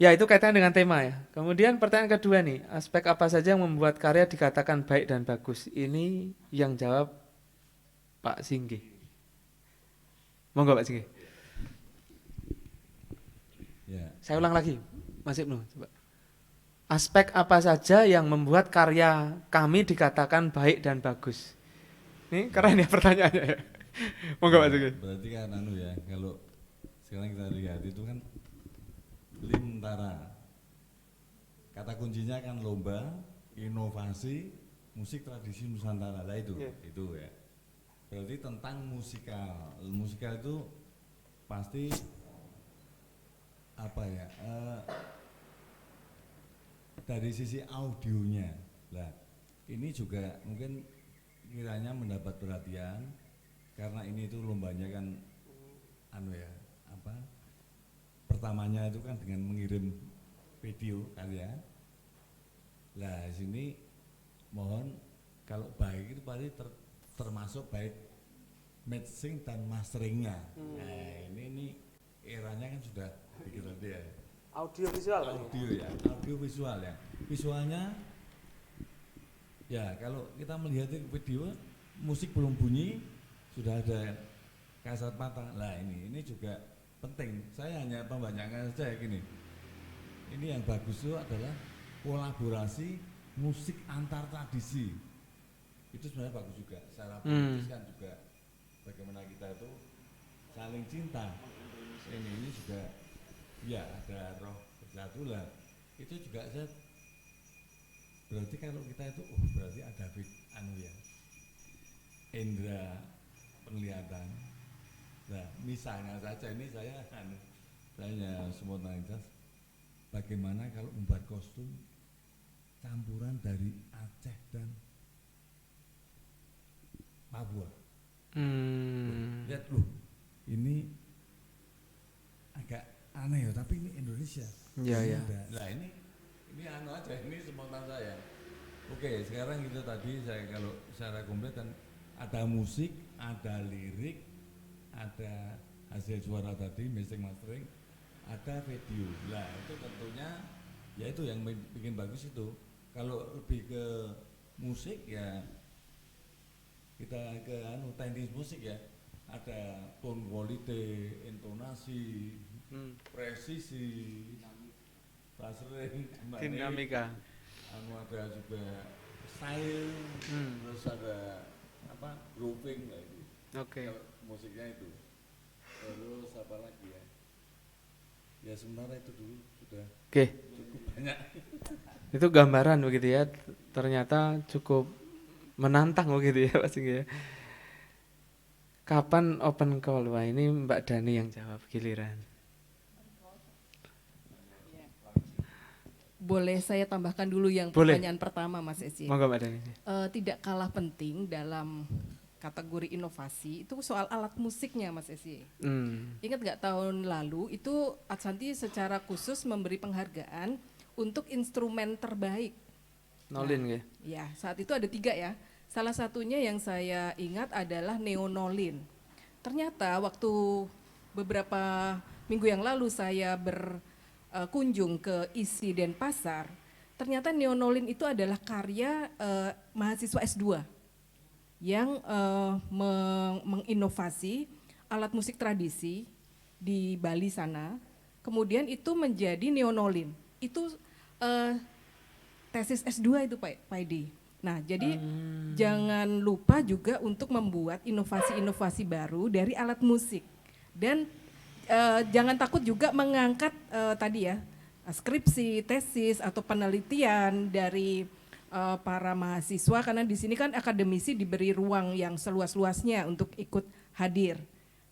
Ya itu kaitannya dengan tema ya. Kemudian pertanyaan kedua nih, aspek apa saja yang membuat karya dikatakan baik dan bagus? Ini yang jawab Pak Singgi. Monggo Pak Singgi. Ya. Saya ulang lagi, Mas Ibnu, coba. Aspek apa saja yang membuat karya kami dikatakan baik dan bagus? Ini keren ya pertanyaannya ya. Monggo Pak Singgi. Berarti kan ya, kalau sekarang kita lihat itu kan Lintara. Kata kuncinya kan lomba, inovasi, musik tradisi Nusantara. Lah itu ya. Berarti tentang musikal. Musikal itu pasti apa ya? Dari sisi audionya. Lah, ini juga mungkin kiranya mendapat perhatian karena ini itu lombanya kan pertamanya itu kan dengan mengirim video karya. Lah sini mohon kalau baik itu pasti termasuk baik mixing dan masteringnya. Nah ini eranya kan sudah begitu ya. Audio visual. Audio ya, audio visual ya. Visualnya ya kalau kita melihat video musik belum bunyi sudah ada kasat mata. Lah ini juga penting. Saya hanya pembanyakan saja gini. Ini yang bagus itu adalah kolaborasi musik antar tradisi. Itu sebenarnya bagus juga. Secara politis kan juga bagaimana kita itu saling cinta. Ini juga ya ada roh bersatu lah. Itu juga saya berarti kalau kita itu berarti ada indra penglihatan. Nah, misalnya saja ini saya simultanitas bagaimana kalau membuat kostum campuran dari Aceh dan Papua. Lihat ini agak aneh ya, tapi ini Indonesia. Iya. Nah ini aja, ini spontan saya. Oke, sekarang itu tadi saya kalau secara komplit kan ada musik, ada lirik, ada hasil suara tadi, mixing mastering, ada video. Lah itu tentunya ya itu yang bikin bagus itu. Kalau lebih ke musik ya kita ke teknis musik ya, ada tone quality, intonasi, presisi, buzzering, Dinamika. ada juga style, terus ada grooving lah itu. Oke. Musiknya itu. Terus apa lagi ya? Ya sementara itu dulu sudah cukup banyak. Itu gambaran begitu ya. Ternyata cukup menantang begitu ya Pak Singgi ya. Kapan open call? Wah ini Mbak Dani yang jawab giliran. Boleh saya tambahkan dulu yang Boleh. pertanyaan pertama Mas Eci. Monggo Mbak Dani. Tidak kalah penting dalam kategori inovasi itu soal alat musiknya Mas Esi. Hmm. Ingat nggak tahun lalu itu Adsanti secara khusus memberi penghargaan untuk instrumen terbaik. Nolin ya. Ya, saat itu ada 3 ya. Salah satunya yang saya ingat adalah neonolin. Ternyata waktu beberapa minggu yang lalu saya berkunjung ke ISI Denpasar, ternyata neonolin itu adalah karya mahasiswa S2 yang menginovasi alat musik tradisi di Bali sana, kemudian itu menjadi neonolin. Itu tesis S2 itu Pak Edi. Nah, jadi jangan lupa juga untuk membuat inovasi-inovasi baru dari alat musik. Dan jangan takut juga mengangkat tadi ya, skripsi, tesis atau penelitian dari para mahasiswa, karena di sini kan akademisi diberi ruang yang seluas-luasnya untuk ikut hadir.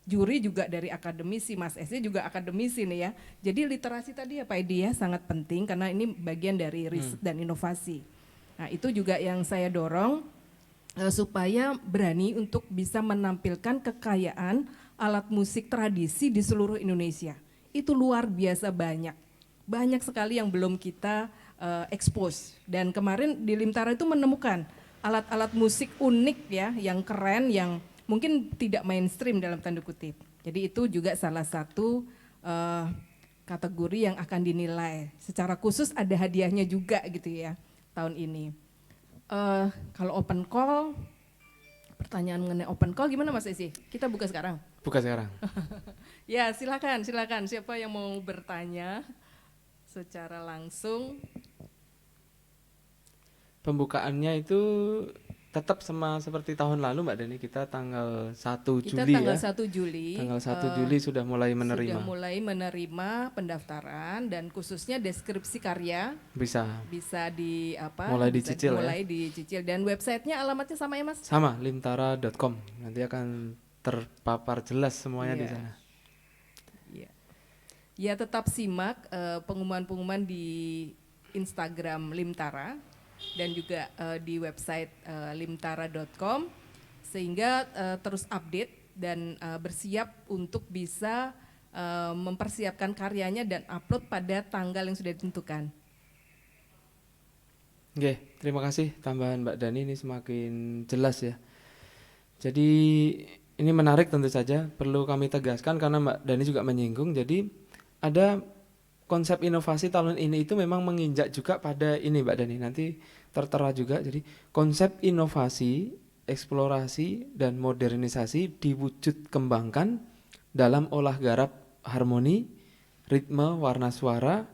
Juri juga dari akademisi, Mas Esi juga akademisi nih ya. Jadi literasi tadi ya Pak Edi ya sangat penting karena ini bagian dari riset dan inovasi. Nah itu juga yang saya dorong supaya berani untuk bisa menampilkan kekayaan alat musik tradisi di seluruh Indonesia. Itu luar biasa banyak. Banyak sekali yang belum kita expose. Dan kemarin di Limtara itu menemukan alat-alat musik unik ya, yang keren, yang mungkin tidak mainstream dalam tanda kutip. Jadi itu juga salah satu kategori yang akan dinilai. Secara khusus ada hadiahnya juga gitu ya tahun ini. Kalau open call, pertanyaan mengenai open call gimana Mas Esi? Kita buka sekarang. Buka sekarang. Ya silakan. Siapa yang mau bertanya secara langsung? Pembukaannya itu tetap sama seperti tahun lalu Mbak Dani, kita tanggal 1 Kita Juli tanggal ya. 1 Juli. Tanggal 1 Juli sudah mulai menerima. Sudah mulai menerima pendaftaran dan khususnya deskripsi karya Bisa. bisa di apa? Mulai bisa dicicil ya. mulai dicicil dan websitenya alamatnya sama ya Mas? Sama, limtara.com. Nanti akan terpapar jelas semuanya di Iya. sana. Iya. Ya tetap simak pengumuman-pengumuman di Instagram Limtara dan juga di website limtara.com sehingga terus update dan bersiap untuk bisa mempersiapkan karyanya dan upload pada tanggal yang sudah ditentukan. Oke, terima kasih tambahan Mbak Dani, ini semakin jelas ya. Jadi ini menarik tentu saja, perlu kami tegaskan karena Mbak Dani juga menyinggung. Jadi ada konsep inovasi tahun ini itu memang menginjak juga pada ini Mbak Dani, nanti tertera juga. Jadi konsep inovasi, eksplorasi dan modernisasi diwujud kembangkan dalam olah garap harmoni, ritme, warna suara,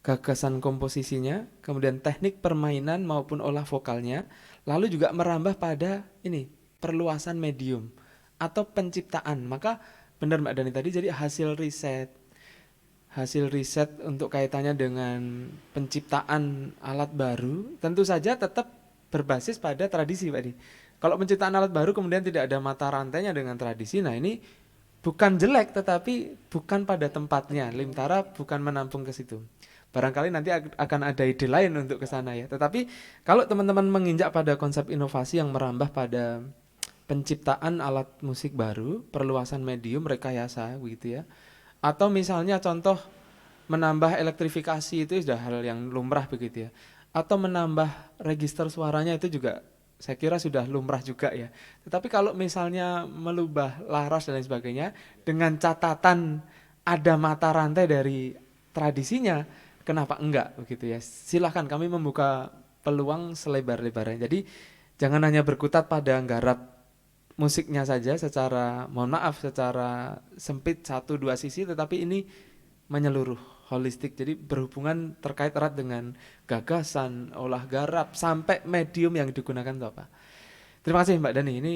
gagasan komposisinya, kemudian teknik permainan maupun olah vokalnya, lalu juga merambah pada ini perluasan medium atau penciptaan. Maka benar Mbak Dani tadi, jadi hasil riset untuk kaitannya dengan penciptaan alat baru tentu saja tetap berbasis pada tradisi Pak Di. Kalau penciptaan alat baru kemudian tidak ada mata rantainya dengan tradisi, nah ini bukan jelek tetapi bukan pada tempatnya. Limtara bukan menampung ke situ. Barangkali nanti akan ada ide lain untuk ke sana ya. Tetapi kalau teman-teman menginjak pada konsep inovasi yang merambah pada penciptaan alat musik baru, perluasan medium, rekayasa begitu ya. Atau misalnya contoh menambah elektrifikasi itu sudah hal yang lumrah begitu ya. Atau menambah register suaranya itu juga saya kira sudah lumrah juga ya. Tetapi kalau misalnya melubah laras dan lain sebagainya dengan catatan ada mata rantai dari tradisinya, kenapa enggak begitu ya. Silahkan, kami membuka peluang selebar-lebarnya. Jadi jangan hanya berkutat pada nggarap musiknya saja secara, mohon maaf, secara sempit 1-2 sisi, tetapi ini menyeluruh, holistik. Jadi berhubungan terkait erat dengan gagasan, olah garap, sampai medium yang digunakan itu apa. Terima kasih Mbak Dani, ini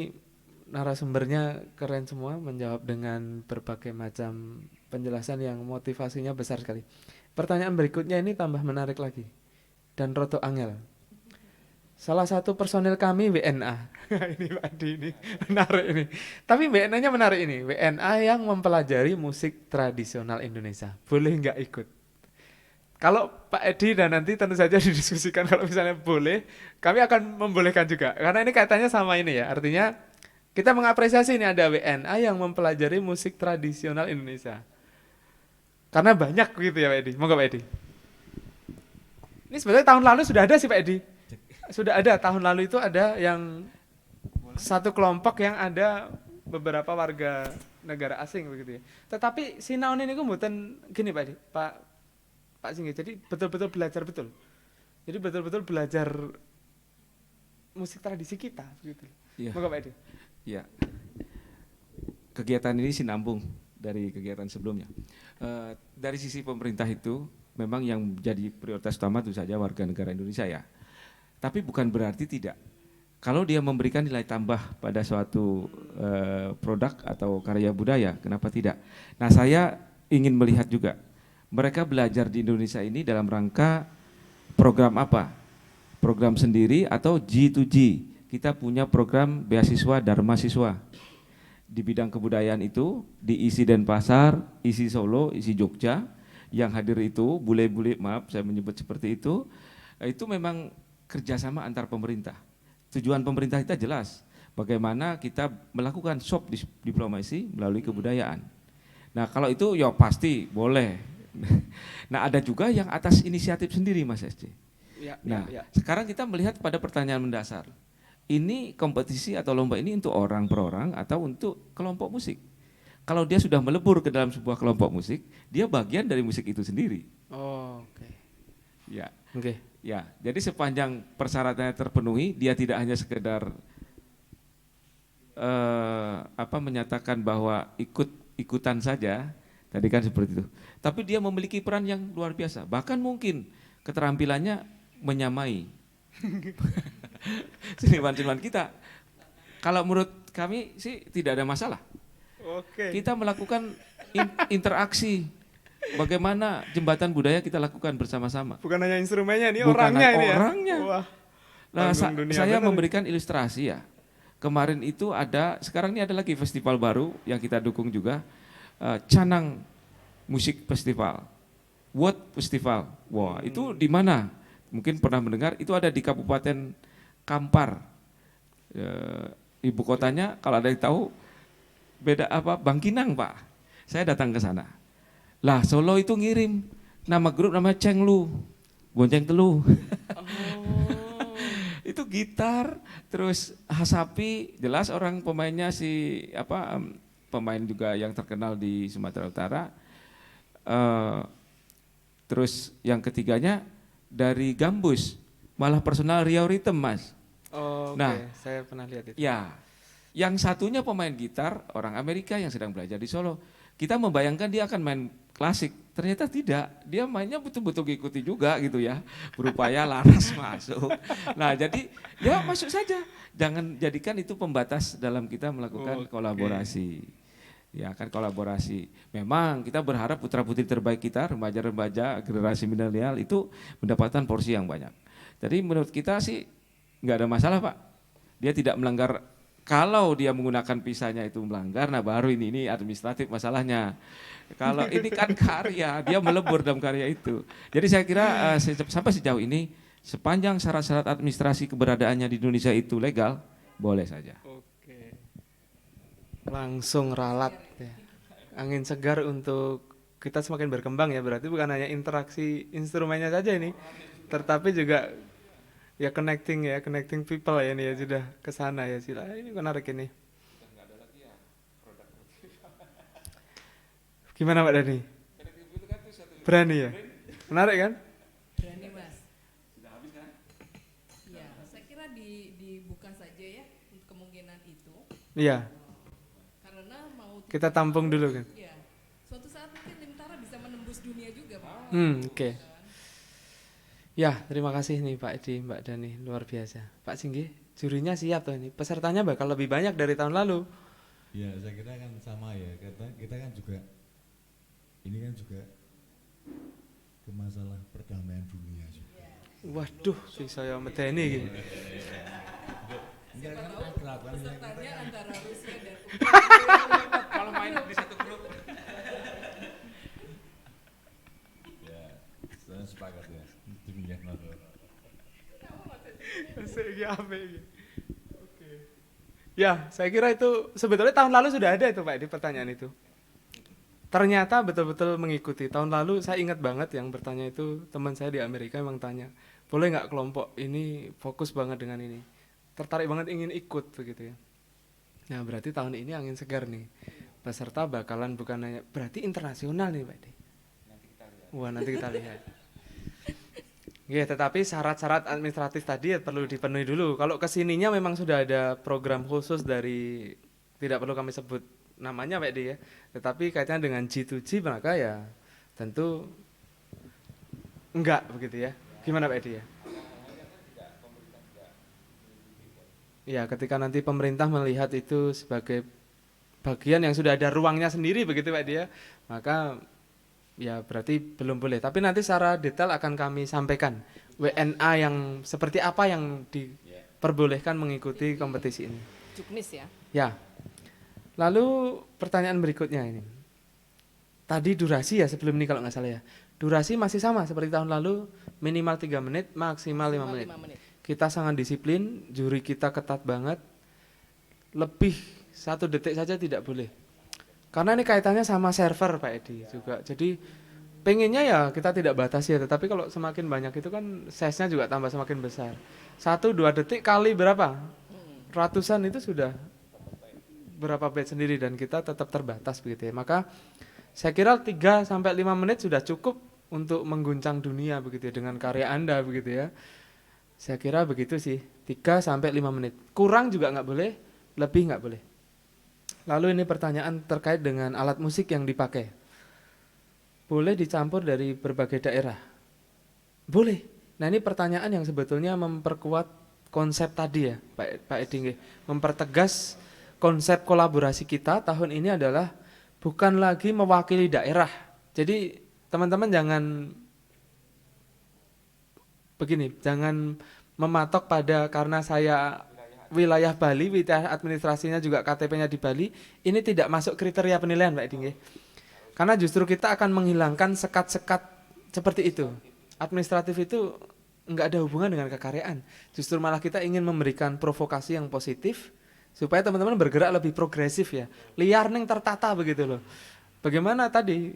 narasumbernya keren semua, menjawab dengan berbagai macam penjelasan yang motivasinya besar sekali. Pertanyaan berikutnya ini tambah menarik lagi, dan roto angel. Salah satu personil kami WNA. Ini Pak Adi, ini menarik ini. Tapi WNA-nya menarik ini. WNA yang mempelajari musik tradisional Indonesia. Boleh nggak ikut? Kalau Pak Edi dan nanti tentu saja didiskusikan, kalau misalnya boleh, kami akan membolehkan juga. Karena ini kaitannya sama ini ya. Artinya Kita mengapresiasi ini ada WNA yang mempelajari musik tradisional Indonesia. Karena banyak gitu ya Pak Edi. Monggo Pak Edi. Ini sebenarnya tahun lalu sudah ada sih Pak Edi. Sudah ada, tahun lalu itu ada yang satu kelompok yang ada beberapa warga negara asing begitu ya. Tetapi sinaon ini mboten gini Pak Edi, Pak Singgi. Jadi betul-betul belajar betul. Jadi betul-betul belajar musik tradisi kita begitu. Iya. Monggo Pak Edi. Ya, kegiatan ini sinambung dari kegiatan sebelumnya. Dari sisi pemerintah itu memang yang menjadi prioritas utama itu saja warga negara Indonesia ya. Tapi bukan berarti tidak. Kalau dia memberikan nilai tambah pada suatu produk atau karya budaya, kenapa tidak? Nah, saya ingin melihat juga mereka belajar di Indonesia ini dalam rangka program apa? Program sendiri atau G2G? Kita punya program beasiswa Dharma Siswa di bidang kebudayaan itu, di ISI Denpasar, ISI Solo, ISI Jogja, yang hadir itu bule-bule, maaf saya menyebut seperti itu memang kerjasama antar pemerintah. Tujuan pemerintah kita jelas, bagaimana kita melakukan soft diplomasi melalui kebudayaan. Nah kalau itu ya pasti boleh. Nah ada juga yang atas inisiatif sendiri Mas SC. Nah sekarang kita melihat pada pertanyaan mendasar. Ini kompetisi atau lomba ini untuk orang per orang atau untuk kelompok musik. Kalau dia sudah melebur ke dalam sebuah kelompok musik, dia bagian dari musik itu sendiri. Oh, oke. Ya. Oke. Ya, jadi sepanjang persyaratannya terpenuhi, dia tidak hanya sekedar menyatakan bahwa ikutan saja, tadi kan seperti itu. Tapi dia memiliki peran yang luar biasa. Bahkan mungkin keterampilannya menyamai seniman-seniman kita. Kalau menurut kami sih tidak ada masalah. Oke. Kita melakukan interaksi. Bagaimana jembatan budaya kita lakukan bersama-sama. Bukan hanya instrumennya, ini Bukan orangnya ini orangnya. ya. Wah. Nah, saya bener. memberikan ilustrasi ya. Kemarin itu ada, sekarang ini ada lagi festival baru yang kita dukung juga, Canang Musik Festival, World Festival. Wah, itu di mana? Mungkin pernah mendengar, itu ada di Kabupaten Kampar. Ibu kotanya kalau ada yang tahu beda apa? Bangkinang, Pak. Saya datang ke sana. Lah, Solo itu ngirim nama grup namanya Cenglu, Bonceng Telu. Itu gitar, terus Hasapi, jelas orang pemainnya pemain juga yang terkenal di Sumatera Utara. Terus yang ketiganya dari Gambus, malah personal Riau Rhythm, Mas. Oh, oke. Nah, Saya pernah lihat itu. Ya, yang satunya pemain gitar orang Amerika yang sedang belajar di Solo. Kita membayangkan dia akan main klasik, ternyata tidak. Dia mainnya betul-betul ngikuti juga gitu ya, berupaya laras masuk. Nah jadi ya masuk saja, jangan jadikan itu pembatas dalam kita melakukan kolaborasi. Ya kan kolaborasi. Memang kita berharap putra-putri terbaik kita, remaja-remaja, generasi milenial itu mendapatkan porsi yang banyak. Jadi menurut kita sih nggak ada masalah Pak. Dia tidak melanggar. Kalau dia menggunakan pisahnya itu melanggar, nah baru ini administratif masalahnya. Kalau ini kan karya, dia melebur dalam karya itu. Jadi saya kira sampai sejauh ini, sepanjang syarat-syarat administrasi keberadaannya di Indonesia itu legal, boleh saja. Oke. Langsung ralat ya. Angin segar untuk kita semakin berkembang ya, berarti bukan hanya interaksi instrumennya saja ini, tetapi juga ya connecting people ya ini ya sudah ke sana ya sila. Ini menarik ini. Gimana Pak Dani? Berani ya? Menarik kan? Berani Mas. Sudah habis kan? Ya, saya kira dibuka saja ya kemungkinan itu. Iya. Karena mau kita tampung dulu kan. Iya. Suatu saat mungkin Limtara bisa menembus dunia juga, Pak. Oke. Ya, terima kasih nih Pak Edi, Mbak Dani, luar biasa. Pak Singgi, jurinya siap tuh ini. Pesertanya bakal lebih banyak dari tahun lalu. Ya, saya kira kan sama ya. Kita kan juga ini kan juga ke masalah perdamaian dunia juga. Waduh, si saya medeni gitu. Enggak kan pesertanya antara Rusia dan Kalau main di satu grup. Ya, saya sepakat ya. Demikian Mas. Segi apa iki? Oke. Ya, saya kira itu sebetulnya tahun lalu sudah ada itu Pak di pertanyaan itu. Ternyata betul-betul mengikuti. Tahun lalu saya ingat banget yang bertanya itu teman saya di Amerika memang tanya, boleh nggak kelompok ini fokus banget dengan ini, tertarik banget ingin ikut begitu ya. Nah berarti tahun ini angin segar nih. Peserta bakalan bukan hanya, berarti internasional nih Pak Edi. Wah nanti kita lihat. Ya, tetapi syarat-syarat administratif tadi ya perlu dipenuhi dulu. Kalau kesininya memang sudah ada program khusus dari, tidak perlu kami sebut namanya Pak Edi ya. Tetapi kaitannya dengan G2G maka ya tentu enggak begitu ya. Gimana Pak Edi ya? Ya, ketika nanti pemerintah melihat itu sebagai bagian yang sudah ada ruangnya sendiri begitu Pak Edi ya, maka ya berarti belum boleh. Tapi nanti secara detail akan kami sampaikan WNA yang seperti apa yang diperbolehkan mengikuti kompetisi ini. Juknis ya. Ya. Lalu pertanyaan berikutnya ini. Tadi durasi ya sebelum ini kalau nggak salah ya. Durasi masih sama seperti tahun lalu, minimal 3 menit, maksimal 5 menit. 5 menit. Kita sangat disiplin, juri kita ketat banget. Lebih 1 detik saja tidak boleh. Karena ini kaitannya sama server Pak Edi juga. Jadi pengennya ya kita tidak batasi ya, tetapi kalau semakin banyak itu kan size-nya juga tambah semakin besar. 1-2 detik kali berapa? Ratusan itu sudah berapa byte sendiri dan kita tetap terbatas begitu ya. Maka saya kira 3 sampai 5 menit sudah cukup untuk mengguncang dunia begitu ya dengan karya Anda begitu ya. Saya kira begitu sih, 3 sampai 5 menit. Kurang juga nggak boleh, lebih nggak boleh. Lalu ini pertanyaan terkait dengan alat musik yang dipakai. Boleh dicampur dari berbagai daerah? Boleh. Nah ini pertanyaan yang sebetulnya memperkuat konsep tadi ya Pak Edi. Mempertegas konsep kolaborasi kita tahun ini adalah bukan lagi mewakili daerah. Jadi teman-teman jangan begini, jangan mematok pada karena saya wilayah Bali, wilayah administrasinya juga KTP-nya di Bali, ini tidak masuk kriteria penilaian Pak Edi. Karena justru kita akan menghilangkan sekat-sekat seperti itu. Administratif itu enggak ada hubungan dengan kekaryaan. Justru malah kita ingin memberikan provokasi yang positif supaya teman-teman bergerak lebih progresif ya. Liar neng tertata begitu loh. Bagaimana tadi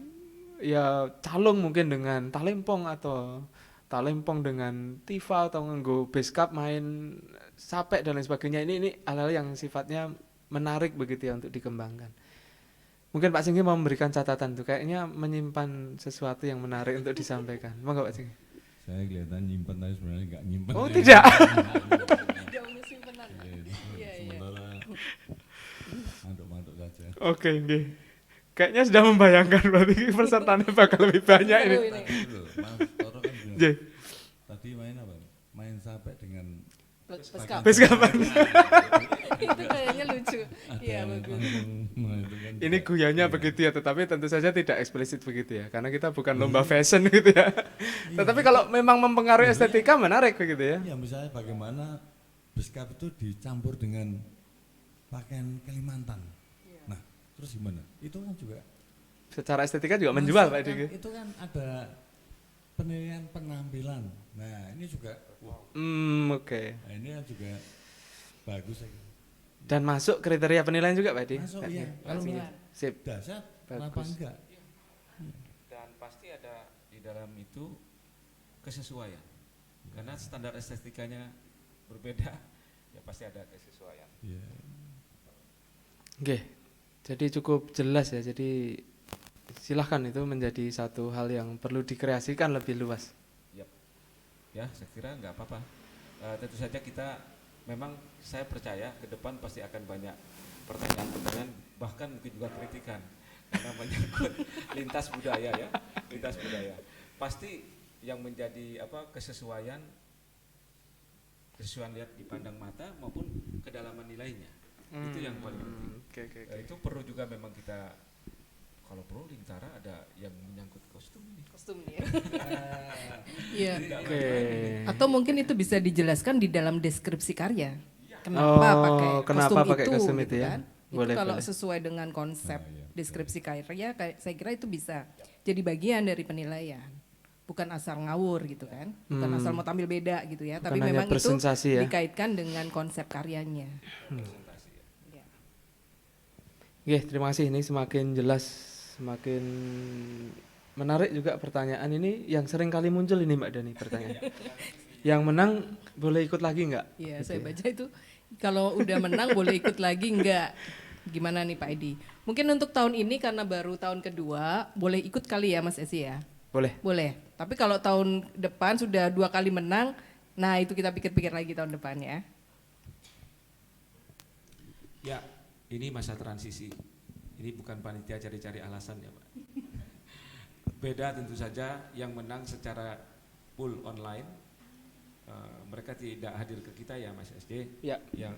ya calung mungkin dengan talempong atau talempong dengan tifa atau nganggo beskap main sapek dan lain sebagainya. Ini hal-hal yang sifatnya menarik begitu ya untuk dikembangkan. Mungkin Pak Singgi mau memberikan catatan tuh, kayaknya menyimpan sesuatu yang menarik untuk disampaikan. Monggo Pak Singgi. Saya kelihatan nyimpen tapi sebenarnya nggak nyimpen. Oh tidak. Tidak simpenan. Iya, iya. Sementara mantuk-mantuk saja. Oke, nggih. Kayaknya sudah membayangkan berarti pesertanya bakal lebih banyak ini. Mas Toro kan bilang, Nggih. tadi main apa? Main sapek dengan Beskap. Beskapan. Itu kayaknya lucu. ada Iya, yang bagus. langsung, nah, itu kan Ini juga- guyanya iya. begitu ya, tetapi tentu saja tidak eksplisit begitu ya, karena kita bukan lomba fashion gitu ya. Tetapi kalau memang mempengaruhi estetika menarik begitu ya. Ya misalnya bagaimana beskap itu dicampur dengan pakaian Kalimantan. Nah, terus gimana? Itu kan juga Secara estetika juga menjual masuk Pak kan, Edi. itu kan ada penilaian penampilan. Nah, ini juga Oke. nah, ini kan juga bagus ya. Dan masuk kriteria penilaian juga Pak Edi. Masuk Pak iya. Edi. Kalau Iya. Sip. dasar kenapa Bagus. enggak? Dan pasti ada di dalam itu kesesuaian. Karena standar estetikanya berbeda, ya pasti ada kesesuaian. Iya. Oke. Jadi cukup jelas ya. Jadi silahkan itu menjadi satu hal yang perlu dikreasikan lebih luas. Ya, saya kira nggak apa-apa. Tentu saja kita memang saya percaya ke depan pasti akan banyak pertanyaan-pertanyaan, bahkan mungkin juga kritikan karena menyangkut lintas budaya ya, lintas budaya. Pasti yang menjadi kesesuaian lihat dipandang mata maupun kedalaman nilainya. Itu yang paling penting. Oke. Itu perlu juga memang kita, kalau perlu Lintara ada yang menyangkut kostum ini. Kostum dia. Iya. Oke. Atau mungkin itu bisa dijelaskan di dalam deskripsi karya. Oh, Kenapa kenapa pakai pakai kostum kostum gitu itu ya? kan? Boleh, Itu kalau boleh. sesuai dengan konsep Nah, iya. deskripsi karya, saya kira itu bisa jadi bagian dari penilaian. Bukan asal ngawur gitu kan, bukan asal mau tampil beda gitu ya, tapi Bukan hanya memang itu presentasi ya. dikaitkan dengan konsep karyanya. Oke, terima kasih. Ini semakin jelas, semakin menarik juga pertanyaan ini yang sering kali muncul ini Mbak Dani pertanyaan. Yang menang boleh ikut lagi nggak? Iya, Gitu saya ya. baca itu kalau udah menang boleh ikut lagi enggak? Gimana nih Pak Edi? Mungkin untuk tahun ini karena baru tahun kedua, boleh ikut kali ya Mas Esi ya? Boleh. Boleh. Tapi kalau tahun depan sudah 2 kali menang, nah itu kita pikir-pikir lagi tahun depan ya. Ya, ini masa transisi. Ini bukan panitia cari-cari alasan ya Pak. Beda tentu saja yang menang secara full online. Mereka tidak hadir ke kita ya Mas SD. Ya. Yang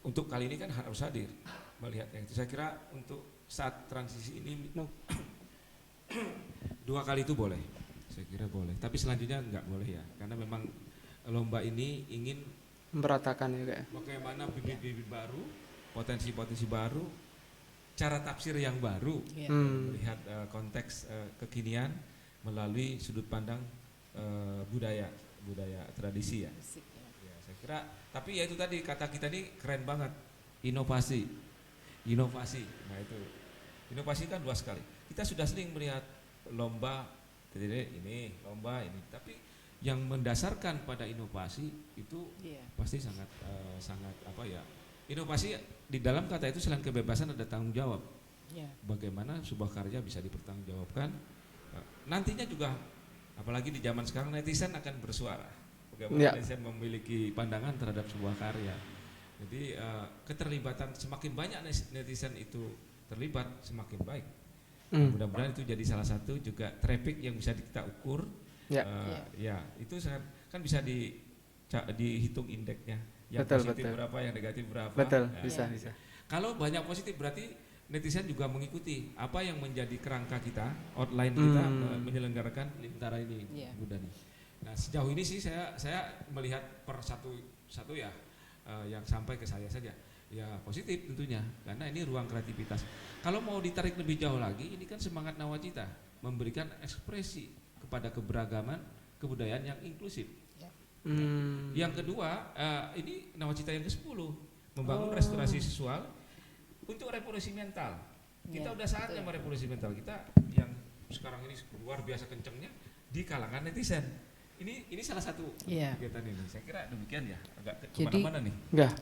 untuk kali ini kan harus hadir melihat yang itu. Saya kira untuk saat transisi ini 2 kali itu boleh. Saya kira boleh. Tapi selanjutnya enggak boleh ya. Karena memang lomba ini ingin Memperatakan ya kayak. bagaimana bibit-bibit baru, potensi-potensi baru, cara tafsir yang baru, Iya. melihat konteks kekinian melalui sudut pandang budaya tradisi ya. Ya, saya kira, tapi ya itu tadi kata kita ini keren banget, inovasi. Nah itu, inovasi kan luas sekali. Kita sudah sering melihat lomba ini, tapi yang mendasarkan pada inovasi itu Iya. pasti sangat apa ya? Inovasi di dalam kata itu selain kebebasan ada tanggung jawab. Iya. Bagaimana sebuah karya bisa dipertanggungjawabkan. Nantinya juga apalagi di zaman sekarang netizen akan bersuara. Bagaimana Ya. netizen memiliki pandangan terhadap sebuah karya. Jadi keterlibatan semakin banyak netizen itu terlibat semakin baik. Mudah-mudahan itu jadi salah satu juga traffic yang bisa kita ukur. Ya. Ya, itu kan bisa dihitung indeksnya. Yang Betul, positif betul. berapa, yang negatif berapa. Betul, Ya. bisa. Kalau banyak positif berarti netizen juga mengikuti apa yang menjadi kerangka kita, outline kita menyelenggarakan Lintara ini, Iya. Bu Dani. Nah sejauh ini sih saya melihat per satu ya yang sampai ke saya saja, ya positif tentunya, karena ini ruang kreativitas. Kalau mau ditarik lebih jauh lagi, ini kan semangat Nawacita memberikan ekspresi kepada keberagaman kebudayaan yang inklusif. Yang kedua, ini Nawacita yang ke-10 membangun restorasi visual untuk revolusi mental. Kita Ya, udah saatnya betul. merevolusi mental kita yang sekarang ini luar biasa kencengnya di kalangan netizen. Ini salah satu Iya. kegiatan ini. Saya kira demikian ya, agak Jadi- kemana-mana nih. Enggak.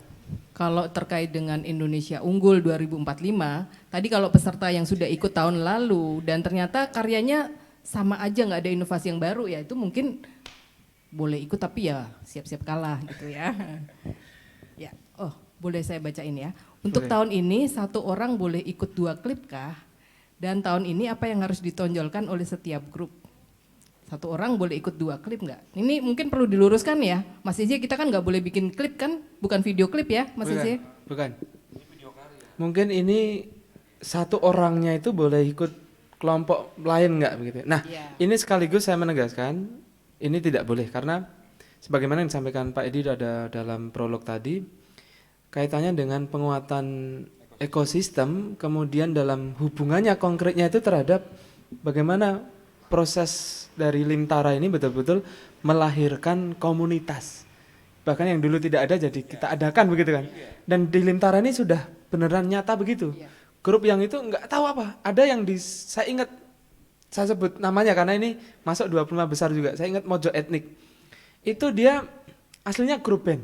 Kalau terkait dengan Indonesia Unggul 2045, tadi kalau peserta yang sudah ikut tahun lalu dan ternyata karyanya sama aja nggak ada inovasi yang baru ya itu mungkin boleh ikut tapi ya siap-siap kalah gitu ya. Ya, oh boleh saya bacain ya. Untuk Boleh. tahun ini 1 orang boleh ikut 2 klip kah? Dan tahun ini apa yang harus ditonjolkan oleh setiap grup? 1 orang boleh ikut 2 klip nggak? Ini mungkin perlu diluruskan ya, Mas Ije kita kan nggak boleh bikin klip kan, bukan video klip ya, Mas Ije? Bukan. Mungkin ini 1 orangnya itu boleh ikut kelompok lain nggak begitu? Nah, Iya. ini sekaligus saya menegaskan ini tidak boleh karena sebagaimana yang disampaikan Pak Edi ada dalam prolog tadi kaitannya dengan penguatan ekosistem, kemudian dalam hubungannya konkretnya itu terhadap bagaimana proses dari Lintara ini betul-betul melahirkan komunitas. Bahkan yang dulu tidak ada jadi kita adakan begitu kan. Dan di Lintara ini sudah beneran nyata begitu. Iya. Grup yang itu nggak tahu apa. Ada yang saya ingat, saya sebut namanya karena ini masuk 25 besar juga. Saya ingat Mojo Etnik. Itu dia aslinya grup band.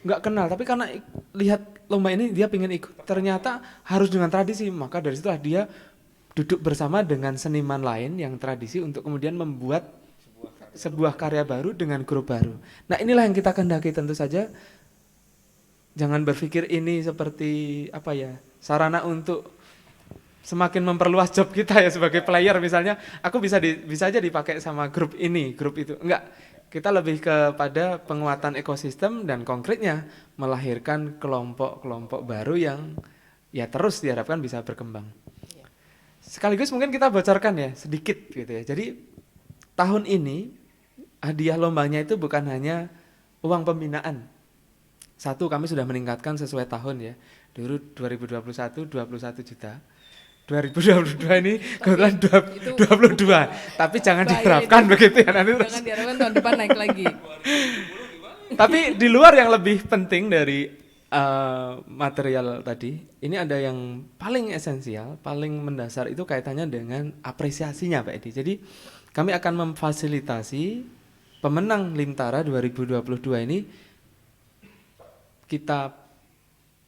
Nggak kenal, tapi karena lihat lomba ini dia pengen ikut. Ternyata harus dengan tradisi, maka dari situlah dia duduk bersama dengan seniman lain yang tradisi untuk kemudian membuat sebuah karya baru dengan grup baru. Nah inilah yang kita kehendaki tentu saja. Jangan berpikir ini seperti apa ya, sarana untuk semakin memperluas job kita ya sebagai player misalnya. Aku bisa aja dipakai sama grup ini, grup itu. Enggak, kita lebih kepada penguatan ekosistem dan konkretnya melahirkan kelompok-kelompok baru yang ya terus diharapkan bisa berkembang. Sekaligus mungkin kita bocorkan ya sedikit gitu ya. Jadi tahun ini hadiah lombanya itu bukan hanya uang pembinaan. 1, kami sudah meningkatkan sesuai tahun ya. Dulu 2021 21 juta. 2022 ini kebetulan itu 22. Tapi jangan bahaya diharapkan itu. begitu ya nanti terus. Jangan diharapkan tahun depan naik lagi. Tapi di luar yang lebih penting dari material tadi, ini ada yang paling esensial, paling mendasar itu kaitannya dengan apresiasinya Pak Edi. Jadi kami akan memfasilitasi pemenang Limtara 2022 ini kita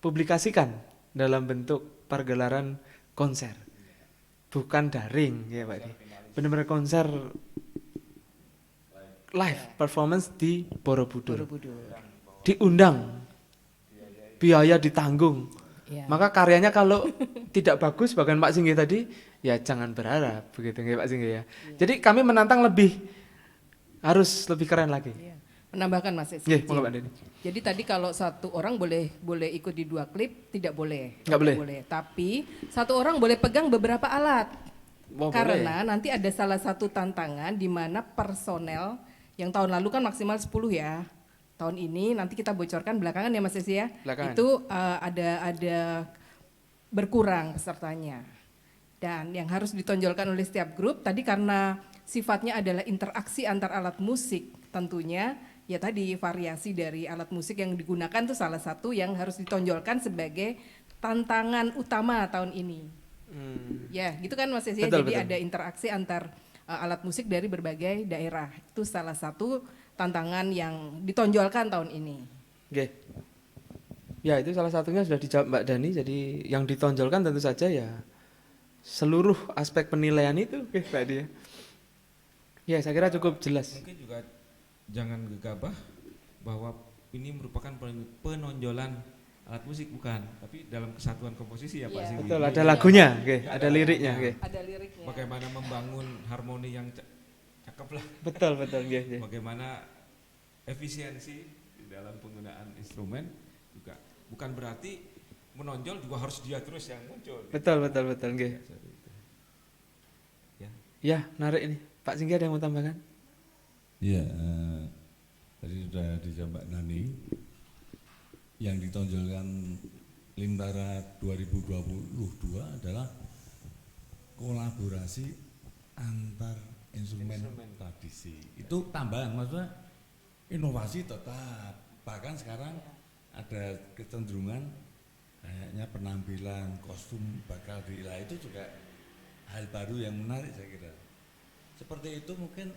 publikasikan dalam bentuk pergelaran konser, bukan daring ya Pak Edi. Benar-benar konser live performance di Borobudur. Diundang, biaya ditanggung. Ya. Maka karyanya kalau tidak bagus, bahkan Pak Singgi tadi, ya jangan berharap begitu ya Pak Singgi ya. Jadi kami menantang harus lebih keren lagi. Iya. Menambahkan Mas Esi. Nggih, monggo Pak Deni. Jadi tadi kalau satu orang boleh ikut di 2 klip, tidak boleh. Nggak boleh. Tapi satu orang boleh pegang beberapa alat. Oh, Karena nanti ada salah satu tantangan di mana personel yang tahun lalu kan maksimal 10 ya. Tahun ini nanti kita bocorkan belakangan ya Mas Esi ya. Belakangan. Itu ada berkurang pesertanya. Dan yang harus ditonjolkan oleh setiap grup tadi karena sifatnya adalah interaksi antar alat musik tentunya ya tadi variasi dari alat musik yang digunakan itu salah satu yang harus ditonjolkan sebagai tantangan utama tahun ini. Ya gitu kan Mas Esi ya. Betul, Jadi betul. ada interaksi antar alat musik dari berbagai daerah. Itu salah satu tantangan yang ditonjolkan tahun ini. Oke. Ya itu salah satunya sudah dijawab Mbak Dani. Jadi yang ditonjolkan tentu saja ya seluruh aspek penilaian itu, oke Mbak Dia. Ya saya kira cukup jelas. Mungkin juga jangan gegabah bahwa ini merupakan penonjolan alat musik, bukan, tapi dalam kesatuan komposisi ya Pak Iya. Singgi. Betul, ada lagunya, oke, ada liriknya, oke. Ada liriknya. Bagaimana membangun harmoni yang cakep lah. Betul, betul, oke, oke. Bagaimana efisiensi di dalam penggunaan instrumen juga bukan berarti menonjol juga harus dia terus yang muncul. Betul, betul, betul, oke. Ya. Ya, menarik ini. Pak Singgi ada yang mau tambahkan? Iya, tadi sudah dijawab Mbak Nani. Yang ditonjolkan Limtara 2022 adalah kolaborasi antar instrumen tradisi. Itu tambahan, maksudnya inovasi tetap. Bahkan sekarang ada kecenderungan kayaknya penampilan kostum bakal diilah, itu juga hal baru yang menarik saya kira. Seperti itu mungkin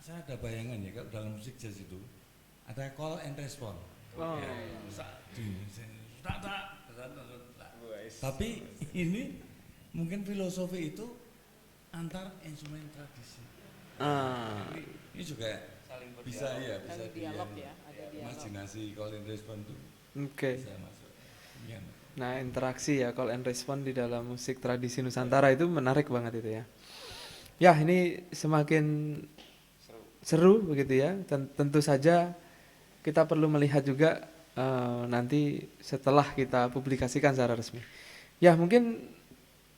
saya ada bayangan ya, kalau dalam musik jazz itu ada call and response. Oh. Ya, tapi ini mungkin filosofi itu antar instrumen tradisi. Ini juga bisa ya, bisa dialog ya, ada dialog. imajinasi call and response itu Oke. bisa masuk. Ya. Nah, interaksi ya, call and respond di dalam musik tradisi Nusantara itu menarik banget itu ya. Ya, ini semakin seru begitu ya. Tentu saja kita perlu melihat juga nanti setelah kita publikasikan secara resmi. Ya, mungkin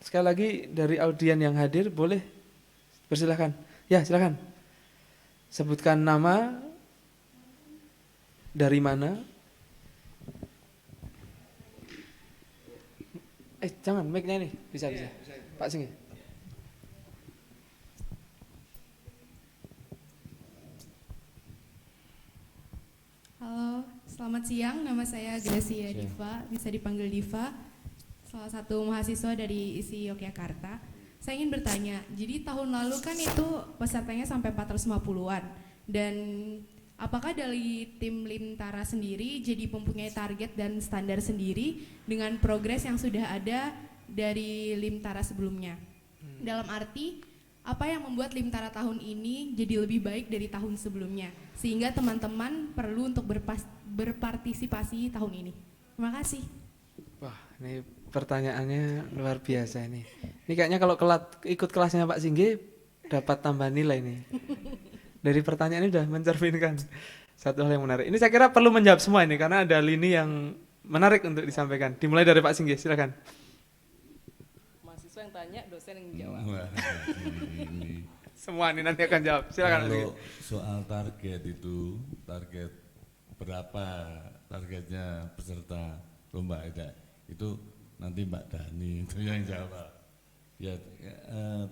sekali lagi dari audien yang hadir boleh persilahkan. Ya, silakan. Sebutkan nama, dari mana. Jangan, mic-nya nih, bisa. Pak Singgi. Halo, selamat siang. Nama saya Gracia Diva, bisa dipanggil Diva. Salah satu mahasiswa dari ISI Yogyakarta. Saya ingin bertanya, jadi tahun lalu kan itu pesertanya sampai 450-an. Dan apakah dari tim Limtara sendiri jadi mempunyai target dan standar sendiri dengan progres yang sudah ada dari Limtara sebelumnya? Dalam arti, apa yang membuat Limtara tahun ini jadi lebih baik dari tahun sebelumnya sehingga teman-teman perlu untuk berpartisipasi tahun ini. Terima kasih. Wah, ini pertanyaannya luar biasa ini. Ini kayaknya kalau ikut kelasnya Pak Singgi dapat tambah nilai nih. Dari pertanyaan ini sudah mencerminkan satu hal yang menarik. Ini saya kira perlu menjawab semua ini karena ada lini yang menarik untuk disampaikan. Dimulai dari Pak Singgi, silakan. Mahasiswa yang tanya, dosen yang jawab. Wah, ini. Semua ini nanti akan jawab. Silakan. Pak Singgi. Kalau soal target itu, target berapa targetnya peserta lomba itu nanti Mbak Dani itu yang jawab. Ya,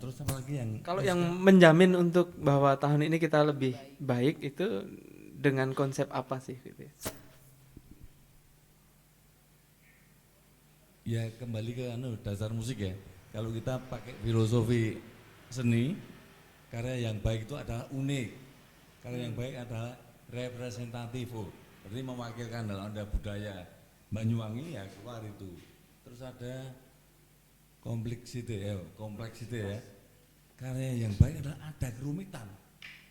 terus apa lagi yang Kalau yang menjamin untuk bahwa tahun ini kita lebih baik itu dengan konsep apa sih? Gitu ya? ya kembali ke dasar musik ya. Kalau kita pakai filosofi seni, karya yang baik itu adalah unik. Karya yang baik adalah representatif, berarti mewakilkan dalam ada budaya Banyuwangi ya keluar itu. Terus ada kompleksiti ya. Karya yang baik adalah ada kerumitan,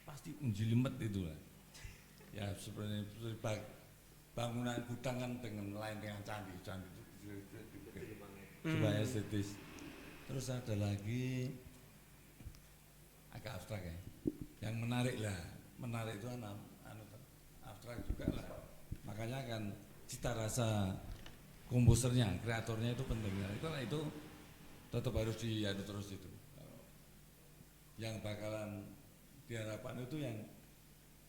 pasti unjilimet itu lah. Ya seperti bangunan gudang kan dengan lain dengan candi itu supaya estetis. Terus ada lagi agak abstrak ya, yang menarik itu abstrak juga lah. Makanya kan cita rasa komposernya, kreatornya itu penting. Itu tetap harus diadu terus itu. Yang bakalan diharapkan itu yang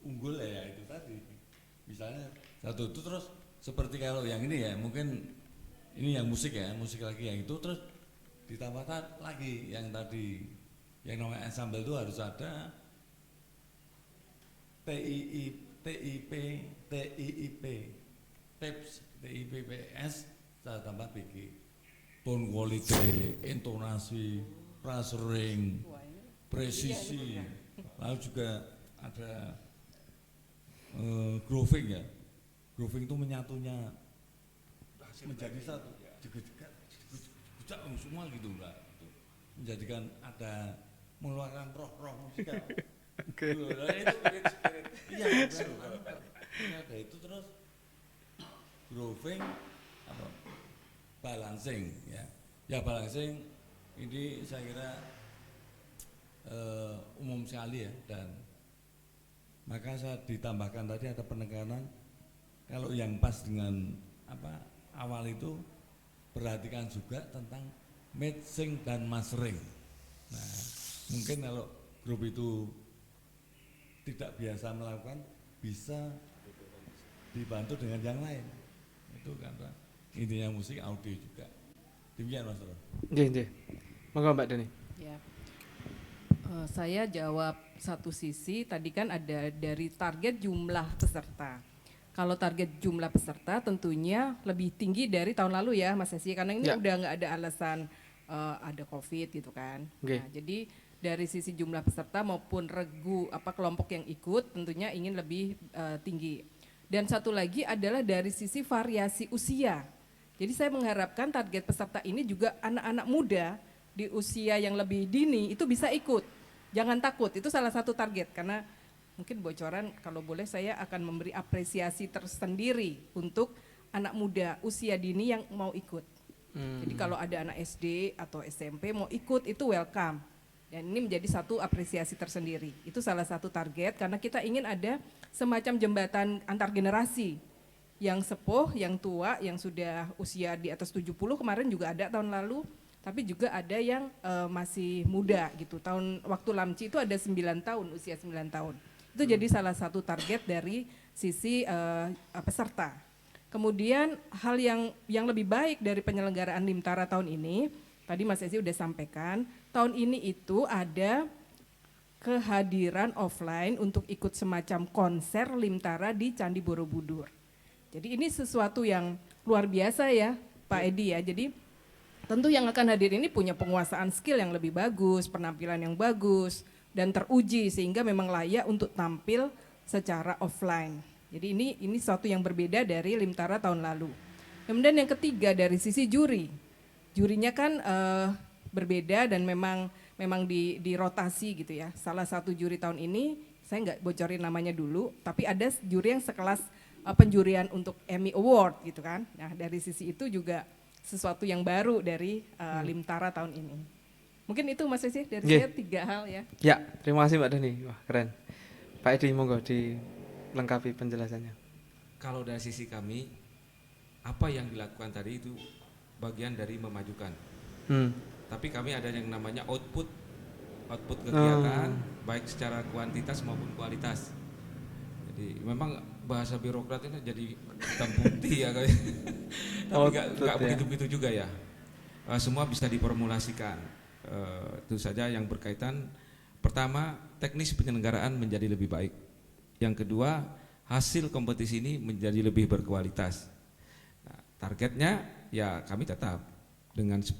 unggul ya itu tadi. Misalnya satu itu terus seperti kalau yang ini ya, mungkin ini yang musik ya, musik lagi yang itu terus ditambahkan lagi yang tadi yang namanya ensemble itu harus ada TIPPS saya tambah PG, tone quality, intonasi, frasering, presisi, lalu juga ada grooving ya. Grooving itu menyatunya menjadi satu, semua gitu lah, menjadikan ada mengeluarkan roh musikal. Oke. Iya, ada itu terus grooving apa balancing ya. Ya balancing ini saya kira umum sekali ya, dan maka saya ditambahkan tadi ada penekanan kalau yang pas dengan apa awal itu perhatikan juga tentang mixing dan mastering. Nah, mungkin kalau grup itu tidak biasa melakukan, bisa dibantu dengan yang lain. Itu karena intinya musik audio juga. Demikian Mas Bro. Nggih. Monggo Mbak Deni. Ya. Saya jawab satu sisi, tadi kan ada dari target jumlah peserta. Kalau target jumlah peserta tentunya lebih tinggi dari tahun lalu ya Mas Esi, karena ini udah nggak ada alasan ada COVID gitu kan. Okay. Nah, jadi dari sisi jumlah peserta maupun kelompok yang ikut tentunya ingin lebih tinggi. Dan satu lagi adalah dari sisi variasi usia. Jadi saya mengharapkan target peserta ini juga anak-anak muda di usia yang lebih dini itu bisa ikut. Jangan takut, itu salah satu target, karena mungkin bocoran kalau boleh saya akan memberi apresiasi tersendiri untuk anak muda usia dini yang mau ikut. Jadi kalau ada anak SD atau SMP mau ikut itu welcome. Dan ini menjadi satu apresiasi tersendiri. Itu salah satu target karena kita ingin ada semacam jembatan antar generasi. Yang sepuh, yang tua, yang sudah usia di atas 70 kemarin juga ada tahun lalu. Tapi juga ada yang masih muda gitu. Waktu Lamci itu ada 9 tahun, usia 9 tahun. Itu jadi salah satu target dari sisi peserta. Kemudian hal yang lebih baik dari penyelenggaraan Limtara tahun ini, tadi Mas Ezi udah sampaikan, tahun ini itu ada kehadiran offline untuk ikut semacam konser Limtara di Candi Borobudur. Jadi ini sesuatu yang luar biasa ya Pak Edi ya. Jadi tentu yang akan hadir ini punya penguasaan skill yang lebih bagus, penampilan yang bagus, dan teruji sehingga memang layak untuk tampil secara offline. Jadi ini sesuatu yang berbeda dari Limtara tahun lalu. Kemudian yang ketiga dari sisi juri. Jurinya kan berbeda dan memang dirotasi gitu ya. Salah satu juri tahun ini, saya nggak bocorin namanya dulu, tapi ada juri yang sekelas penjurian untuk Emmy Award gitu kan. Nah dari sisi itu juga sesuatu yang baru dari Limtara tahun ini. Mungkin itu Mas Esi dari saya 3 hal ya. Ya, terima kasih Mbak Deni. Wah keren. Pak Edi monggo dilengkapi penjelasannya. Kalau dari sisi kami, apa yang dilakukan tadi itu bagian dari memajukan. Tapi kami ada yang namanya output kegiatan, baik secara kuantitas maupun kualitas. Jadi memang bahasa birokrat ini jadi hitam putih ya, tapi nggak begitu-begitu juga ya. Semua bisa diformulasikan. Itu saja yang berkaitan. Pertama, teknis penyelenggaraan menjadi lebih baik. Yang kedua, hasil kompetisi ini menjadi lebih berkualitas. Nah, targetnya ya kami tetap dengan 10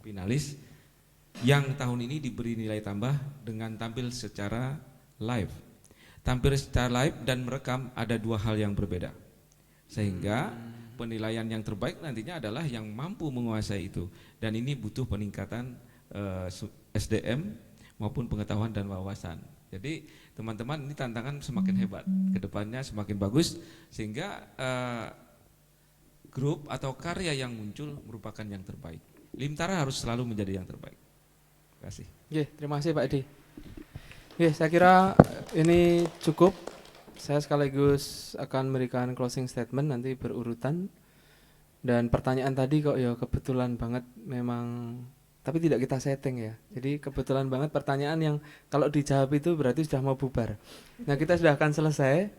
finalis yang tahun ini diberi nilai tambah dengan tampil secara live. Tampil secara live dan merekam ada 2 hal yang berbeda. Sehingga penilaian yang terbaik nantinya adalah yang mampu menguasai itu. Dan ini butuh peningkatan SDM maupun pengetahuan dan wawasan. Jadi teman-teman ini tantangan semakin hebat, kedepannya semakin bagus, sehingga grup atau karya yang muncul merupakan yang terbaik. Limtara harus selalu menjadi yang terbaik. Terima kasih. Terima kasih Pak Edi. Saya kira ini cukup. Saya sekaligus akan memberikan closing statement nanti berurutan. Dan pertanyaan tadi kok ya kebetulan banget memang, tapi tidak kita setting ya. Jadi kebetulan banget pertanyaan yang kalau dijawab itu berarti sudah mau bubar. Nah, kita sudah akan selesai.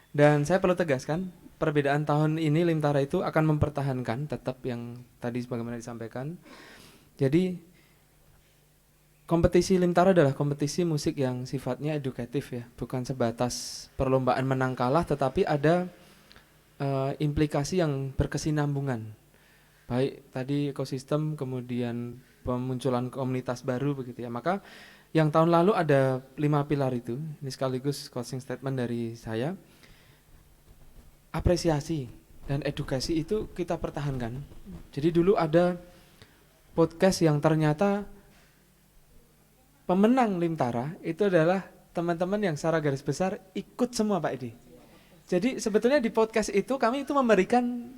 Dan saya perlu tegaskan, perbedaan tahun ini Limtara itu akan mempertahankan tetap yang tadi sebagaimana disampaikan. Jadi kompetisi Limtara adalah kompetisi musik yang sifatnya edukatif ya, bukan sebatas perlombaan menang kalah, tetapi ada implikasi yang berkesinambungan. Baik tadi ekosistem, kemudian pemunculan komunitas baru begitu ya. Maka yang tahun lalu ada 5 pilar itu. Ini sekaligus closing statement dari saya. Apresiasi dan edukasi itu kita pertahankan. Jadi dulu ada podcast yang ternyata pemenang Limtara itu adalah teman-teman yang secara garis besar ikut semua Pak Edi. Jadi sebetulnya di podcast itu kami itu memberikan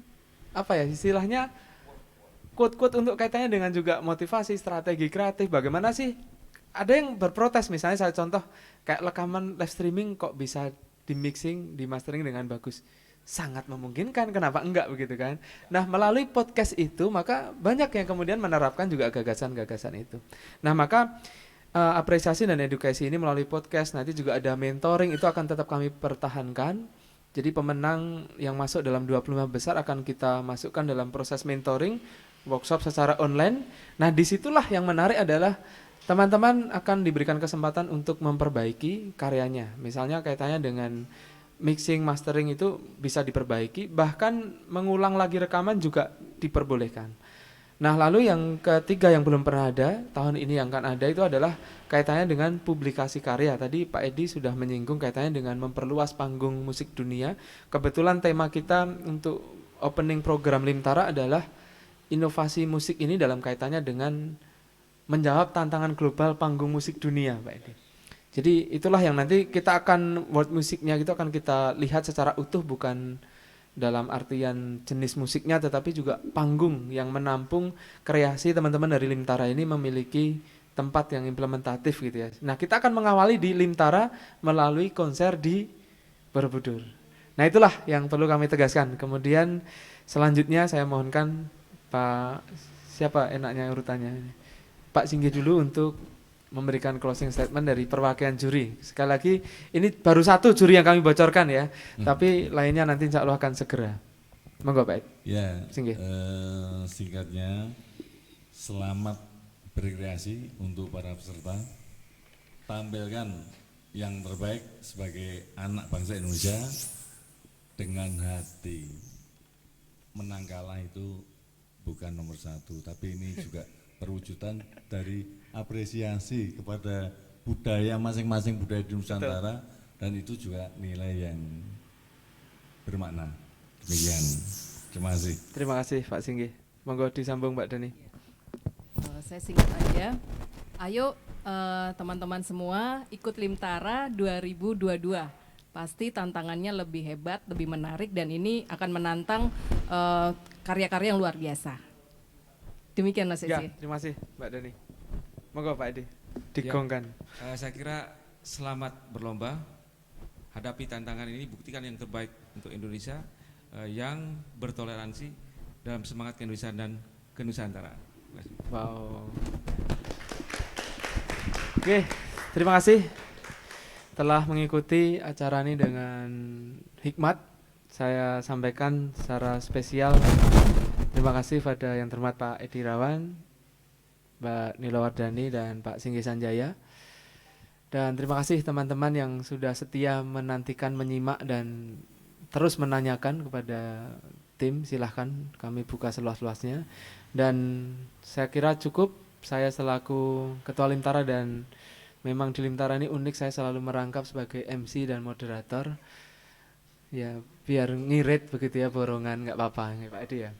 apa ya istilahnya quote-quote untuk kaitannya dengan juga motivasi, strategi kreatif. Bagaimana sih? Ada yang berprotes misalnya saya contoh kayak rekaman live streaming kok bisa di mixing, di mastering dengan bagus. Sangat memungkinkan, kenapa enggak begitu kan? Nah, melalui podcast itu maka banyak yang kemudian menerapkan juga gagasan-gagasan itu. Nah, maka apresiasi dan edukasi ini melalui podcast, nanti juga ada mentoring, itu akan tetap kami pertahankan. Jadi pemenang yang masuk dalam 25 besar akan kita masukkan dalam proses mentoring, workshop secara online. Nah, disitulah yang menarik adalah teman-teman akan diberikan kesempatan untuk memperbaiki karyanya. Misalnya kaitannya dengan mixing, mastering itu bisa diperbaiki, bahkan mengulang lagi rekaman juga diperbolehkan. Nah, lalu yang ketiga yang belum pernah ada, tahun ini yang akan ada itu adalah kaitannya dengan publikasi karya. Tadi Pak Edi sudah menyinggung kaitannya dengan memperluas panggung musik dunia. Kebetulan tema kita untuk opening program Limtara adalah inovasi musik ini dalam kaitannya dengan menjawab tantangan global panggung musik dunia, Pak Edi. Jadi itulah yang nanti kita akan world musiknya gitu akan kita lihat secara utuh, bukan dalam artian jenis musiknya tetapi juga panggung yang menampung kreasi teman-teman dari Limtara ini memiliki tempat yang implementatif gitu ya. Nah, kita akan mengawali di Limtara melalui konser di Borobudur. Nah, itulah yang perlu kami tegaskan. Kemudian selanjutnya saya mohonkan Pak, siapa enaknya urutannya? Pak Singgi dulu untuk memberikan closing statement dari perwakilan juri. Sekali lagi, ini baru satu juri yang kami bocorkan ya, tapi lainnya nanti insya Allah akan segera. Monggo Pak. Ya, Singgi. Singkatnya, selamat berkreasi untuk para peserta. Tampilkan yang terbaik sebagai anak bangsa Indonesia dengan hati. Menang kalah itu bukan nomor satu, tapi ini juga perwujudan dari apresiasi kepada budaya masing-masing, budaya di Nusantara. Betul. Dan itu juga nilai yang bermakna. Demikian. Terima kasih. Terima kasih Pak Singgi. Monggo disambung Mbak Dani. Saya singkat aja. Ayo teman-teman semua ikut Limtara 2022. Pasti tantangannya lebih hebat, lebih menarik, dan ini akan menantang karya-karya yang luar biasa. Demikian Mas Edi. Ya, terima kasih Mbak Dani. Monggo Pak Edi, digongkan. Ya, saya kira selamat berlomba, hadapi tantangan ini, buktikan yang terbaik untuk Indonesia yang bertoleransi dalam semangat keindonesiaan dan kenusantaraan. Wow. Oke, terima kasih telah mengikuti acara ini dengan hikmat. Saya sampaikan secara spesial terima kasih pada yang terhormat Pak Edi Irawan, Mbak Nila Wardani, dan Pak Singgi Sanjaya. Dan terima kasih teman-teman yang sudah setia menantikan, menyimak, dan terus menanyakan kepada tim, silahkan kami buka seluas-luasnya. Dan saya kira cukup saya selaku Ketua Limtara, dan memang di Limtara ini unik, saya selalu merangkap sebagai MC dan moderator. Ya, biar ngirit begitu ya, borongan, nggak apa-apa ya Pak Edi ya.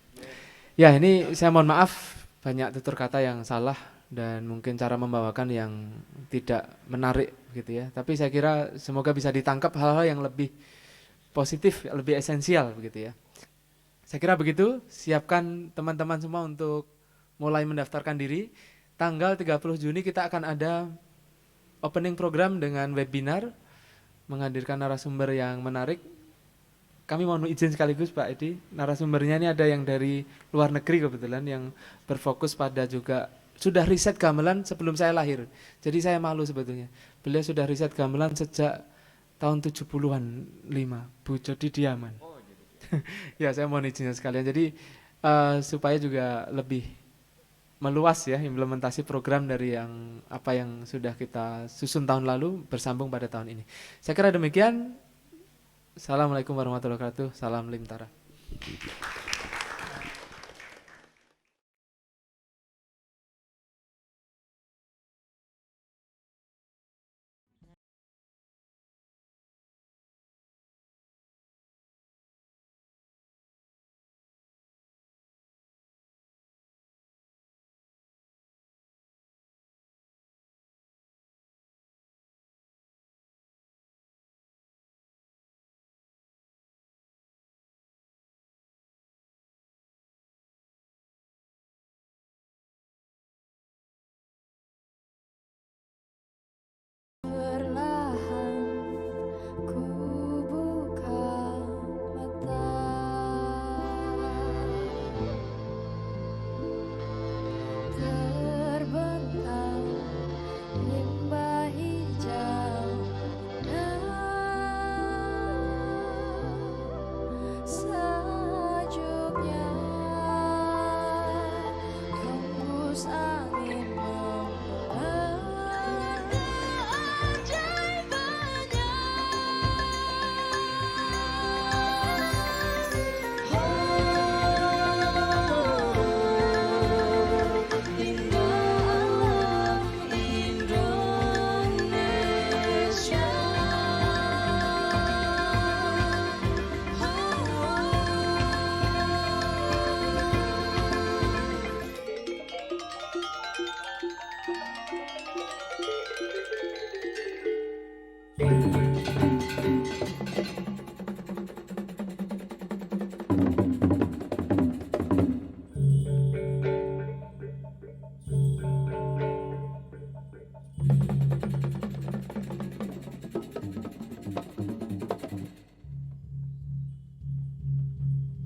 Ya, ini saya mohon maaf banyak tutur kata yang salah dan mungkin cara membawakan yang tidak menarik gitu ya. Tapi saya kira semoga bisa ditangkap hal-hal yang lebih positif, lebih esensial begitu ya. Saya kira begitu, siapkan teman-teman semua untuk mulai mendaftarkan diri. Tanggal 30 Juni kita akan ada opening program dengan webinar, menghadirkan narasumber yang menarik. Kami mohon izin sekaligus Pak Edi, narasumbernya ini ada yang dari luar negeri kebetulan, yang berfokus pada juga sudah riset gamelan sebelum saya lahir. Jadi saya malu sebetulnya. Beliau sudah riset gamelan sejak tahun 70-an 5, Bu Jody Diaman. Ya, saya mohon izinnya sekalian. Jadi supaya juga lebih meluas ya implementasi program dari yang apa yang sudah kita susun tahun lalu bersambung pada tahun ini. Saya kira demikian. Assalamualaikum warahmatullahi wabarakatuh. Salam Limtara. Ngamparan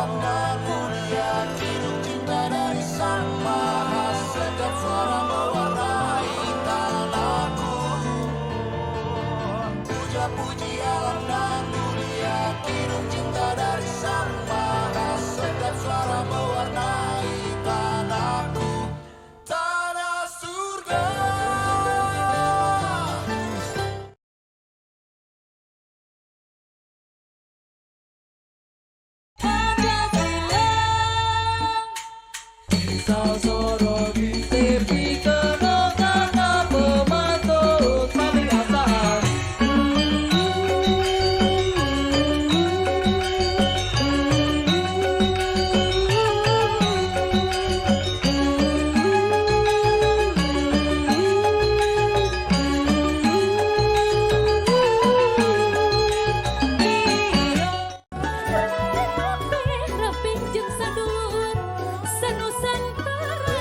alam dan mulia, hidup cinta dari Sang Maha, setiap suara mewarnai tanahku. Puja-puji alam dan mulia, hidup cinta dari Sang Maha, setiap suara mewarnai tanahku. Tanah surga. Rapih jeung sadulur sanusantara.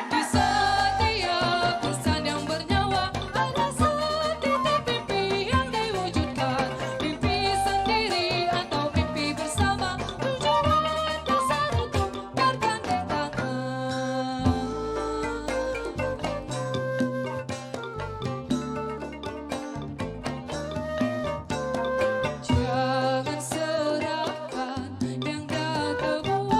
Di setiap pesan yang bernyawa ada setitik mimpi yang diwujudkan. Mimpi sendiri atau mimpi bersama, perjuangan bersatu bergandeng tangan. Jangan serahkan yang dah terbuat.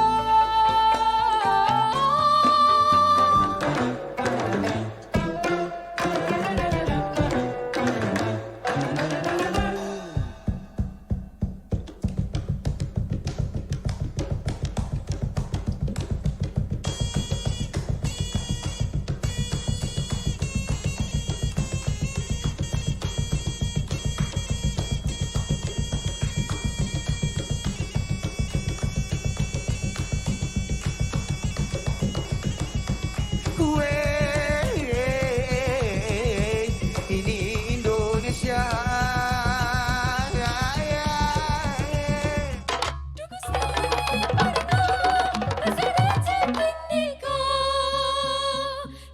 Ini Indonesia.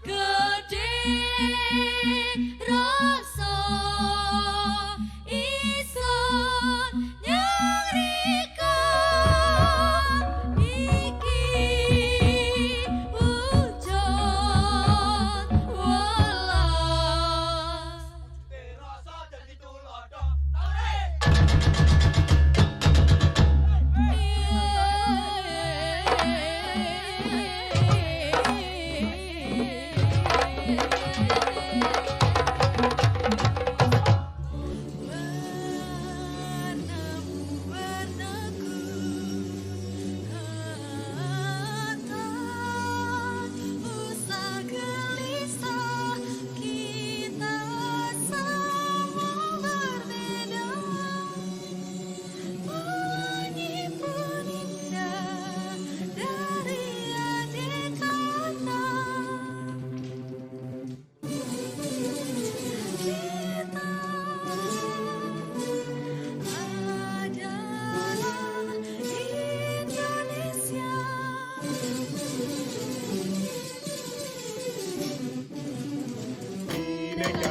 Gede rasa ison nyarikan iki hujan walas. Usah gelisah, kita semua berbeda. Bunyi pun indah dari adik kata. Kita adalah Indonesia. Bineka